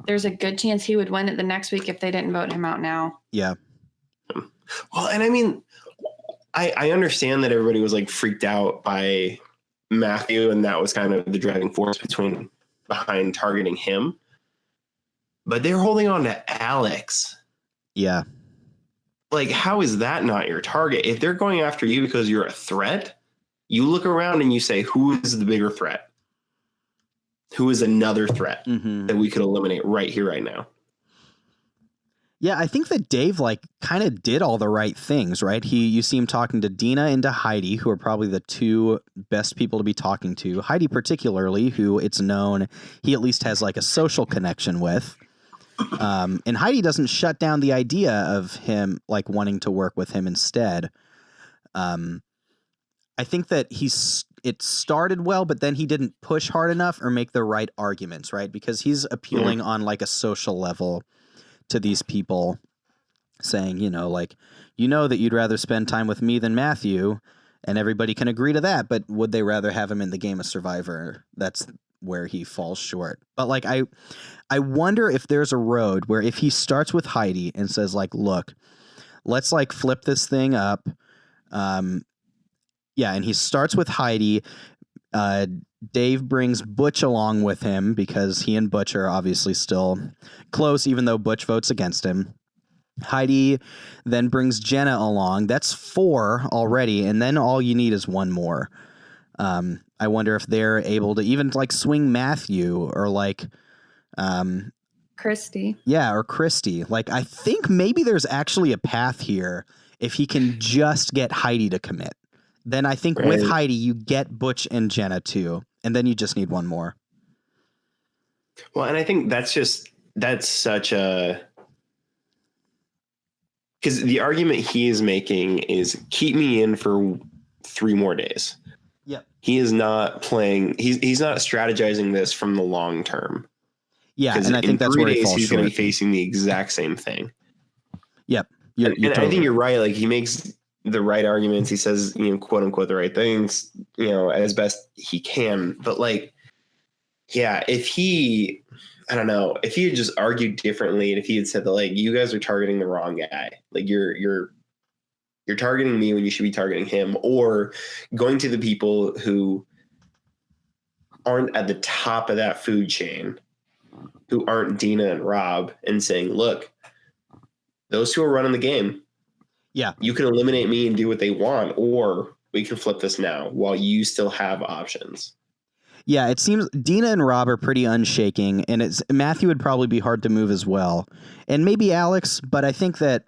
[SPEAKER 3] there's a good chance he would win it the next week if they didn't vote him out now.
[SPEAKER 1] Yeah.
[SPEAKER 2] Well, and I mean, I understand that everybody was like freaked out by Matthew, and that was kind of the driving force behind targeting him. But they're holding on to Alex.
[SPEAKER 1] Yeah.
[SPEAKER 2] Like, how is that not your target? If they're going after you because you're a threat, you look around and you say, who is the bigger threat? Who is another threat that we could eliminate right here, right now?
[SPEAKER 1] Yeah, I think that Dave kind of did all the right things, right? You see him talking to Dina and to Heidi, who are probably the two best people to be talking to. Heidi particularly, who it's known he at least has a social connection with. And Heidi doesn't shut down the idea of him wanting to work with him instead. I think that it started well, but then he didn't push hard enough or make the right arguments, right? Because he's appealing on a social level to these people, saying, that you'd rather spend time with me than Matthew, and everybody can agree to that, but would they rather have him in the game of Survivor? That's where he falls short. But I wonder if there's a road where if he starts with Heidi and says look, let's flip this thing up. Yeah, and he starts with Heidi. Dave brings Butch along with him because he and Butch are obviously still close, even though Butch votes against him. Heidi then brings Jenna along. That's 4 already, and then all you need is 1 more. I wonder if they're able to even swing Matthew or
[SPEAKER 3] Christy.
[SPEAKER 1] Yeah, or Christy. I think maybe there's actually a path here if he can just get Heidi to commit. Then I think with Heidi, you get Butch and Jenna too. And then you just need 1 more.
[SPEAKER 2] Well, and I think that's such a, because the argument he is making is keep me in for 3 more days.
[SPEAKER 1] Yep.
[SPEAKER 2] He is not playing. He's not strategizing this from the long term.
[SPEAKER 1] Yeah. And I think that's where he falls short.
[SPEAKER 2] He's going to be facing the exact same thing.
[SPEAKER 1] Yep.
[SPEAKER 2] I think you're right. He makes the right arguments. He says, quote unquote, the right things, as best he can. But if he, I don't know, if he had just argued differently, and if he had said that, you guys are targeting the wrong guy, you're targeting me when you should be targeting him, or going to the people who aren't at the top of that food chain, who aren't Dina and Rob, and saying, look, those who are running the game,
[SPEAKER 1] yeah,
[SPEAKER 2] you can eliminate me and do what they want, or we can flip this now while you still have options.
[SPEAKER 1] Yeah, it seems Dina and Rob are pretty unshaking, and Matthew would probably be hard to move as well. And maybe Alex, but I think that,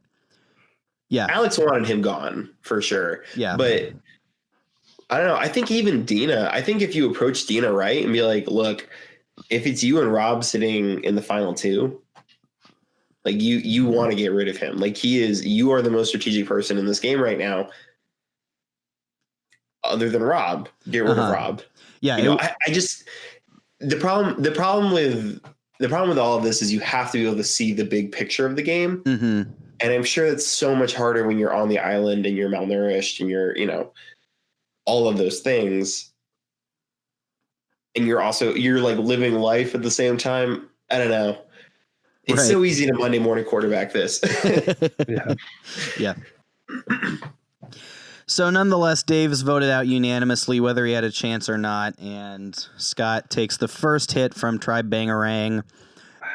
[SPEAKER 1] yeah.
[SPEAKER 2] Alex wanted him gone, for sure.
[SPEAKER 1] Yeah.
[SPEAKER 2] But I don't know. I think even Dina, I think if you approach Dina right and be like, look, if it's you and Rob sitting in the final 2, you want to get rid of him. You are the most strategic person in this game right now, other than Rob. Get rid of Rob.
[SPEAKER 1] Yeah.
[SPEAKER 2] I just, the problem with all of this is you have to be able to see the big picture of the game.
[SPEAKER 1] Mm-hmm.
[SPEAKER 2] And I'm sure it's so much harder when you're on the island and you're malnourished and you're, all of those things. And you're living life at the same time. I don't know. It's so easy to Monday morning quarterback this.
[SPEAKER 1] Yeah. So nonetheless, Dave's voted out unanimously, whether he had a chance or not. And Scott takes the first hit from Tribe Bangarang.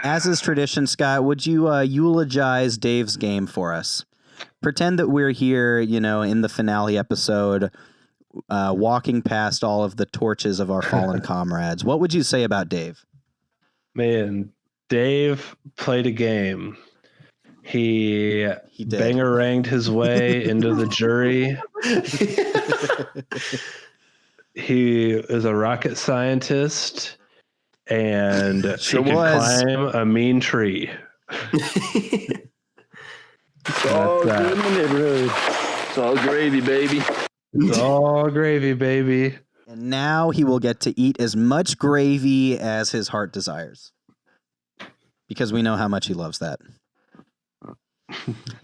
[SPEAKER 1] As is tradition, Scott, would you eulogize Dave's game for us? Pretend that we're here, in the finale episode, walking past all of the torches of our fallen comrades. What would you say about Dave?
[SPEAKER 4] Man, Dave played a game. He bangaranged his way into the jury. He is a rocket scientist, and he can climb a mean tree.
[SPEAKER 8] It's all good in the neighborhood. It's all gravy, baby.
[SPEAKER 4] It's all gravy, baby.
[SPEAKER 1] And now he will get to eat as much gravy as his heart desires, because we know how much he loves that.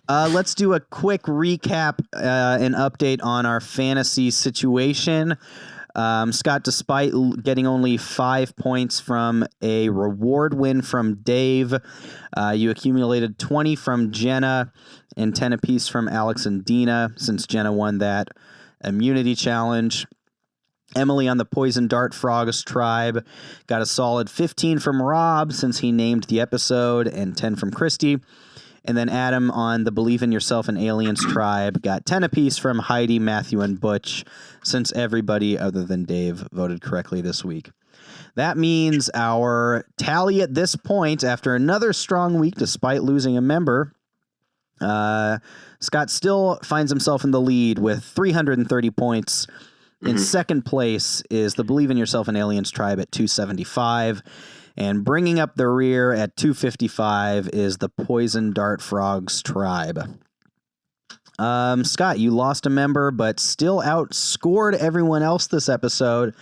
[SPEAKER 1] Let's do a quick recap and update on our fantasy situation. Scott, despite getting only 5 points from a reward win from Dave, you accumulated 20 from Jenna and 10 apiece from Alex and Dina, since Jenna won that immunity challenge. Emily on the Poison Dart Frogs tribe got a solid 15 from Rob, since he named the episode, and 10 from Christy. And then Adam on the Believe in Yourself and Aliens tribe got 10 apiece from Heidi, Matthew, and Butch, since everybody other than Dave voted correctly this week. That means our tally at this point, after another strong week despite losing a member, Scott still finds himself in the lead with 330 points. In second place is the Believe in Yourself and Aliens tribe at 275. And bringing up the rear at 255 is the Poison Dart Frogs tribe. Scott, you lost a member, but still outscored everyone else this episode.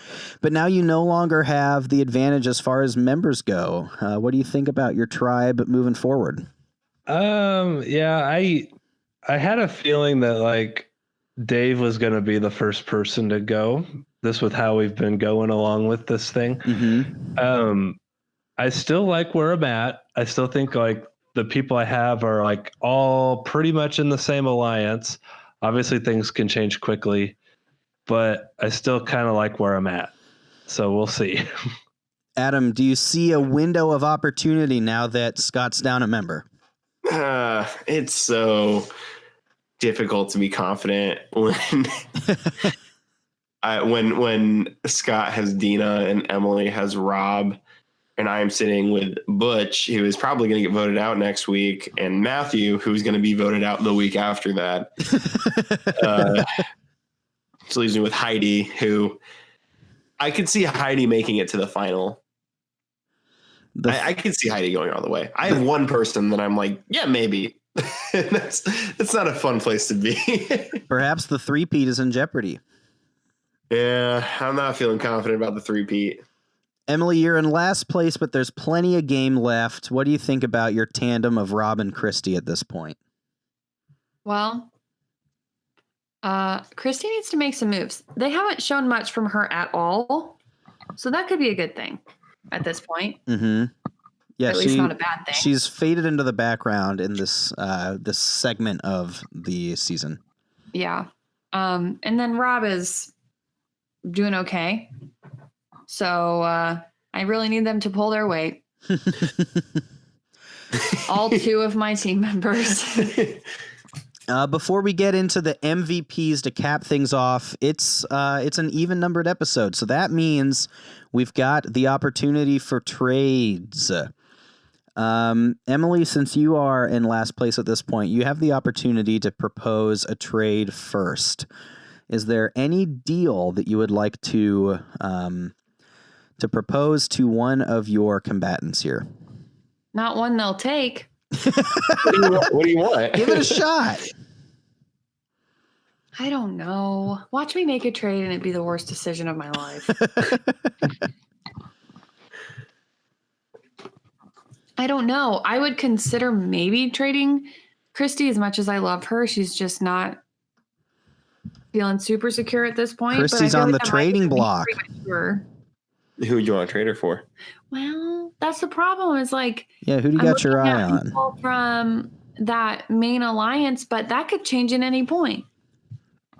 [SPEAKER 1] But now you no longer have the advantage as far as members go. What do you think about your tribe moving forward?
[SPEAKER 4] Yeah, I had a feeling that like Dave was going to be the first person to go. This with how we've been going along with this thing. I still like where I'm at. I still think like the people I have are like all pretty much in the same alliance. Obviously things can change quickly, but I still kind of like where I'm at. So we'll see.
[SPEAKER 1] Adam, do you see a window of opportunity now that Scott's down a member?
[SPEAKER 2] It's so difficult to be confident when Scott has Dina and Emily has Rob, and I'm sitting with Butch, who is probably going to get voted out next week, and Matthew, who's going to be voted out the week after that. So leaves me with Heidi, who I could see Heidi making it to the final. I could see Heidi going all the way. I have one person that I'm like, yeah, maybe. That's not a fun place to be.
[SPEAKER 1] Perhaps the three-peat is in jeopardy.
[SPEAKER 2] Yeah, I'm not feeling confident about the three-peat.
[SPEAKER 1] Emily, you're in last place, but there's plenty of game left. What do you think about your tandem of Rob and Christy at this point?
[SPEAKER 3] Well, Christy needs to make some moves. They haven't shown much from her at all, so that could be a good thing at this point.
[SPEAKER 1] Yeah,
[SPEAKER 3] at least not a bad thing.
[SPEAKER 1] She's faded into the background in this this segment of the season.
[SPEAKER 3] Yeah, and then Rob is doing okay. So I really need them to pull their weight. All two of my team members.
[SPEAKER 1] Before we get into the MVPs to cap things off, it's an even numbered episode. So that means we've got the opportunity for trades. Emily, since you are in last place at this point, you have the opportunity to propose a trade first. Is there any deal that you would like to propose to one of your combatants here?
[SPEAKER 3] Not one they'll take.
[SPEAKER 2] What do you want?
[SPEAKER 1] Give it a shot.
[SPEAKER 3] I don't know. Watch me make a trade and it'd be the worst decision of my life. I don't know. I would consider maybe trading Christy as much as I love her. She's just not feeling super secure at this point.
[SPEAKER 1] Christy's on the trading block.
[SPEAKER 2] Who would you want to trade her for?
[SPEAKER 3] Well, that's the problem. Is like,
[SPEAKER 1] yeah, who do you got your eye on?
[SPEAKER 3] From that main alliance, but that could change at any point.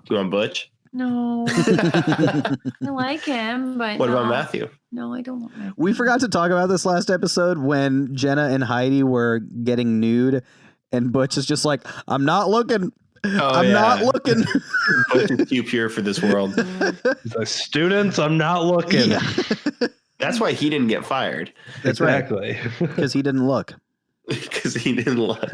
[SPEAKER 2] Do you want Butch?
[SPEAKER 3] No. I like him, but
[SPEAKER 2] what about Matthew?
[SPEAKER 3] No, I don't want Matthew.
[SPEAKER 1] We forgot to talk about this last episode when Jenna and Heidi were getting nude, and Butch is just like, I'm not looking. I'm not looking.
[SPEAKER 2] Butch is too pure for this world.
[SPEAKER 4] He's like, students, I'm not looking.
[SPEAKER 1] Yeah.
[SPEAKER 2] That's why he didn't get fired.
[SPEAKER 1] That's
[SPEAKER 4] exactly.
[SPEAKER 1] Right. Because he didn't look.
[SPEAKER 2] Because he didn't look.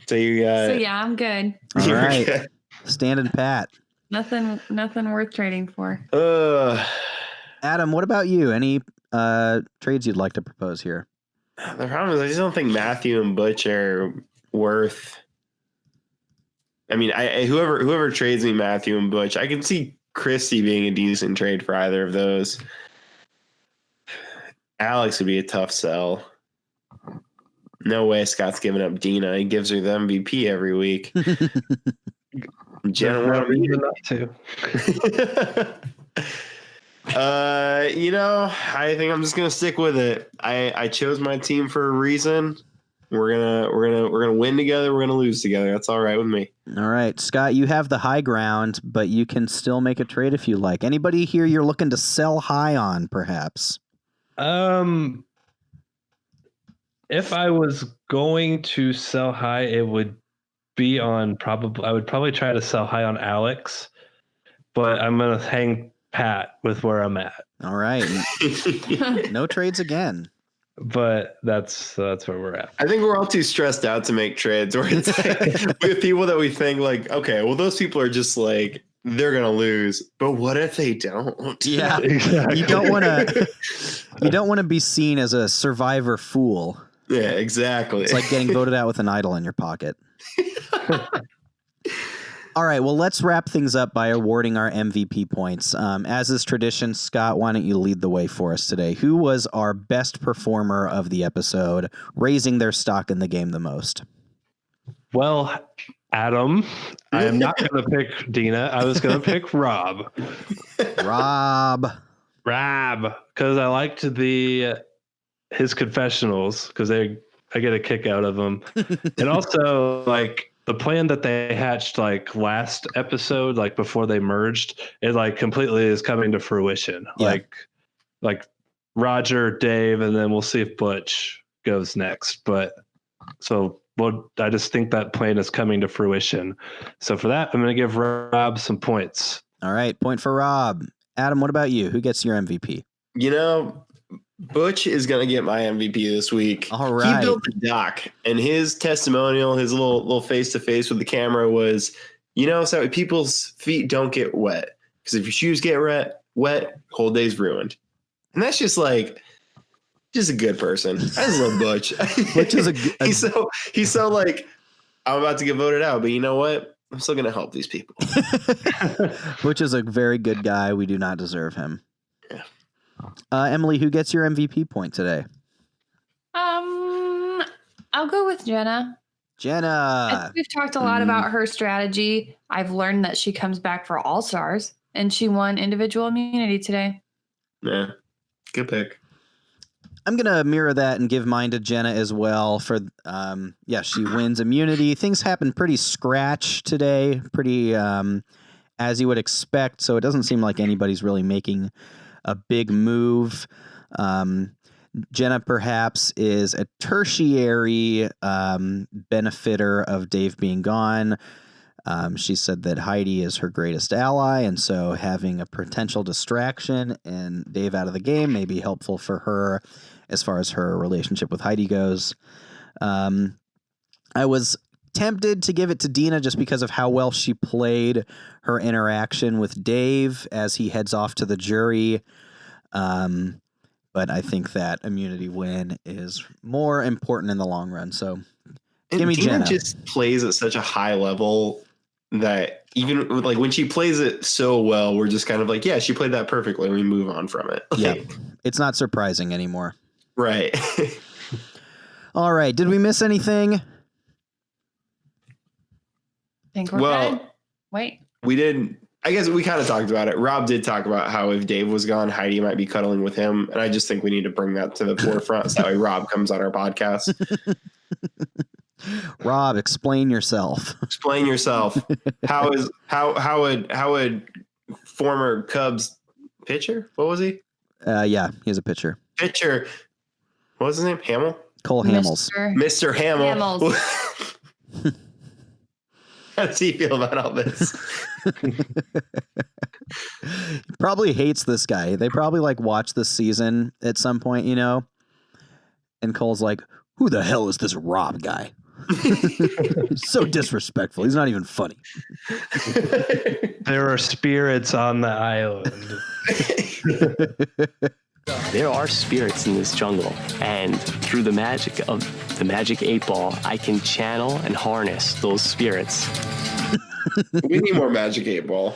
[SPEAKER 2] So
[SPEAKER 3] yeah, I'm good.
[SPEAKER 1] All right. Good. Standing pat.
[SPEAKER 3] Nothing worth trading for.
[SPEAKER 1] Adam, what about you? Any trades you'd like to propose here?
[SPEAKER 2] The problem is I just don't think Matthew and Butch are worth. I mean, whoever trades me Matthew and Butch, I can see Christy being a decent trade for either of those. Alex would be a tough sell. No way Scott's giving up Dina. He gives her the MVP every week. Jenna
[SPEAKER 4] no reason not to.
[SPEAKER 2] I think I'm just gonna stick with it. I chose my team for a reason. We're gonna win together. We're gonna lose together. That's all right with me.
[SPEAKER 1] All right, Scott, you have the high ground, but you can still make a trade if you like. Anybody here you're looking to sell high on, perhaps?
[SPEAKER 4] If I was going to sell high, it would be on I would probably try to sell high on Alex, but I'm gonna hang pat with where I'm at.
[SPEAKER 1] All right. No trades again.
[SPEAKER 4] But that's where we're at.
[SPEAKER 2] I think we're all too stressed out to make trades where it's like we have people that we think like, okay, well, those people are just like, they're going to lose. But what if they don't?
[SPEAKER 1] Yeah.
[SPEAKER 4] Exactly.
[SPEAKER 1] You don't want to be seen as a survivor fool.
[SPEAKER 2] Yeah, exactly.
[SPEAKER 1] It's like getting voted out with an idol in your pocket. All right, well, let's wrap things up by awarding our MVP points. As is tradition, Scott, why don't you lead the way for us today? Who was our best performer of the episode, raising their stock in the game the most?
[SPEAKER 4] Well, Adam, I am not going to pick Dina. I was going to pick Rob.
[SPEAKER 1] Rob,
[SPEAKER 4] because I liked his confessionals because I get a kick out of them, and also like the plan that they hatched like last episode, like before they merged, it like completely is coming to fruition.
[SPEAKER 1] Yeah.
[SPEAKER 4] Like Roger, Dave, and then we'll see if Butch goes next. But I just think that plan is coming to fruition. So for that, I'm going to give Rob some points.
[SPEAKER 1] All right, point for Rob. Adam, what about you? Who gets your MVP?
[SPEAKER 2] You know, Butch is going to get my MVP this week.
[SPEAKER 1] All right.
[SPEAKER 2] He built the doc, and his testimonial, his little face-to-face with the camera was, so people's feet don't get wet. Because if your shoes get wet, whole day's ruined. And that's just like, just a good person. I just love Butch.
[SPEAKER 1] Butch is
[SPEAKER 2] he's so like, I'm about to get voted out, but you know what? I'm still going to help these people.
[SPEAKER 1] Butch is a very good guy. We do not deserve him.
[SPEAKER 2] Yeah.
[SPEAKER 1] Emily, who gets your MVP point today?
[SPEAKER 3] I'll go with Jenna.
[SPEAKER 1] Jenna.
[SPEAKER 3] We've talked a lot about her strategy. I've learned that she comes back for All Stars, and she won individual immunity today.
[SPEAKER 2] Yeah, good pick.
[SPEAKER 1] I'm going to mirror that and give mine to Jenna as well for, she wins immunity. Things happen pretty scratch today, pretty as you would expect, so it doesn't seem like anybody's really making a big move. Jenna perhaps is a tertiary benefiter of Dave being gone. She said that Heidi is her greatest ally, and so having a potential distraction and Dave out of the game may be helpful for her as far as her relationship with Heidi goes. I was tempted to give it to Dina just because of how well she played her interaction with Dave as he heads off to the jury. But I think that immunity win is more important in the long run. So give me
[SPEAKER 2] Dina
[SPEAKER 1] Jenna.
[SPEAKER 2] just plays at such a high level that even like when she plays it so well, we're just kind of like, yeah, she played that perfectly. We move on from it.
[SPEAKER 1] Yeah, it's not surprising anymore.
[SPEAKER 2] Right.
[SPEAKER 1] All right. Did we miss anything?
[SPEAKER 3] I think we're good. Wait.
[SPEAKER 2] We did. I guess we kind of talked about it. Rob did talk about how if Dave was gone, Heidi might be cuddling with him. And I just think we need to bring that to the forefront. So that way Rob comes on our podcast.
[SPEAKER 1] Rob, explain yourself.
[SPEAKER 2] Explain yourself. How would former Cubs pitcher? What was he?
[SPEAKER 1] Yeah, he's a pitcher.
[SPEAKER 2] Pitcher. What was his name? Hamill?
[SPEAKER 1] Cole Hamels.
[SPEAKER 2] Mr. Hamill.
[SPEAKER 3] Hamels.
[SPEAKER 2] How does he feel about all this?
[SPEAKER 1] He probably hates this guy. They probably like watch this season at some point, And Cole's like, who the hell is this Rob guy? He's so disrespectful. He's not even funny.
[SPEAKER 4] There are spirits on the island.
[SPEAKER 9] There are spirits in this jungle, and through the magic of the magic 8-ball, I can channel and harness those spirits.
[SPEAKER 2] We need more magic 8-ball.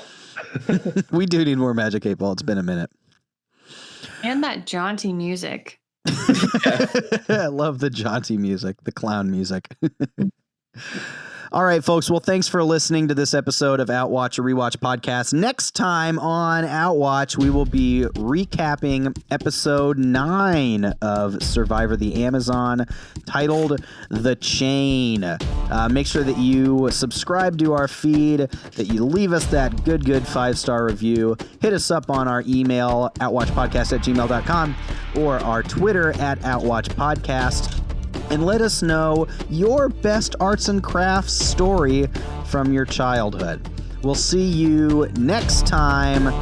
[SPEAKER 1] We do need more magic 8-ball. It's been a minute.
[SPEAKER 3] And that jaunty music.
[SPEAKER 1] I love the jaunty music, the clown music. All right, folks. Well, thanks for listening to this episode of Outwatch, a Rewatch podcast. Next time on Outwatch, we will be recapping episode 9 of Survivor the Amazon, titled The Chain. Make sure that you subscribe to our feed, that you leave us that good 5-star review. Hit us up on our email, outwatchpodcast@gmail.com, or our Twitter @OutwatchPodcast. And let us know your best arts and crafts story from your childhood. We'll see you next time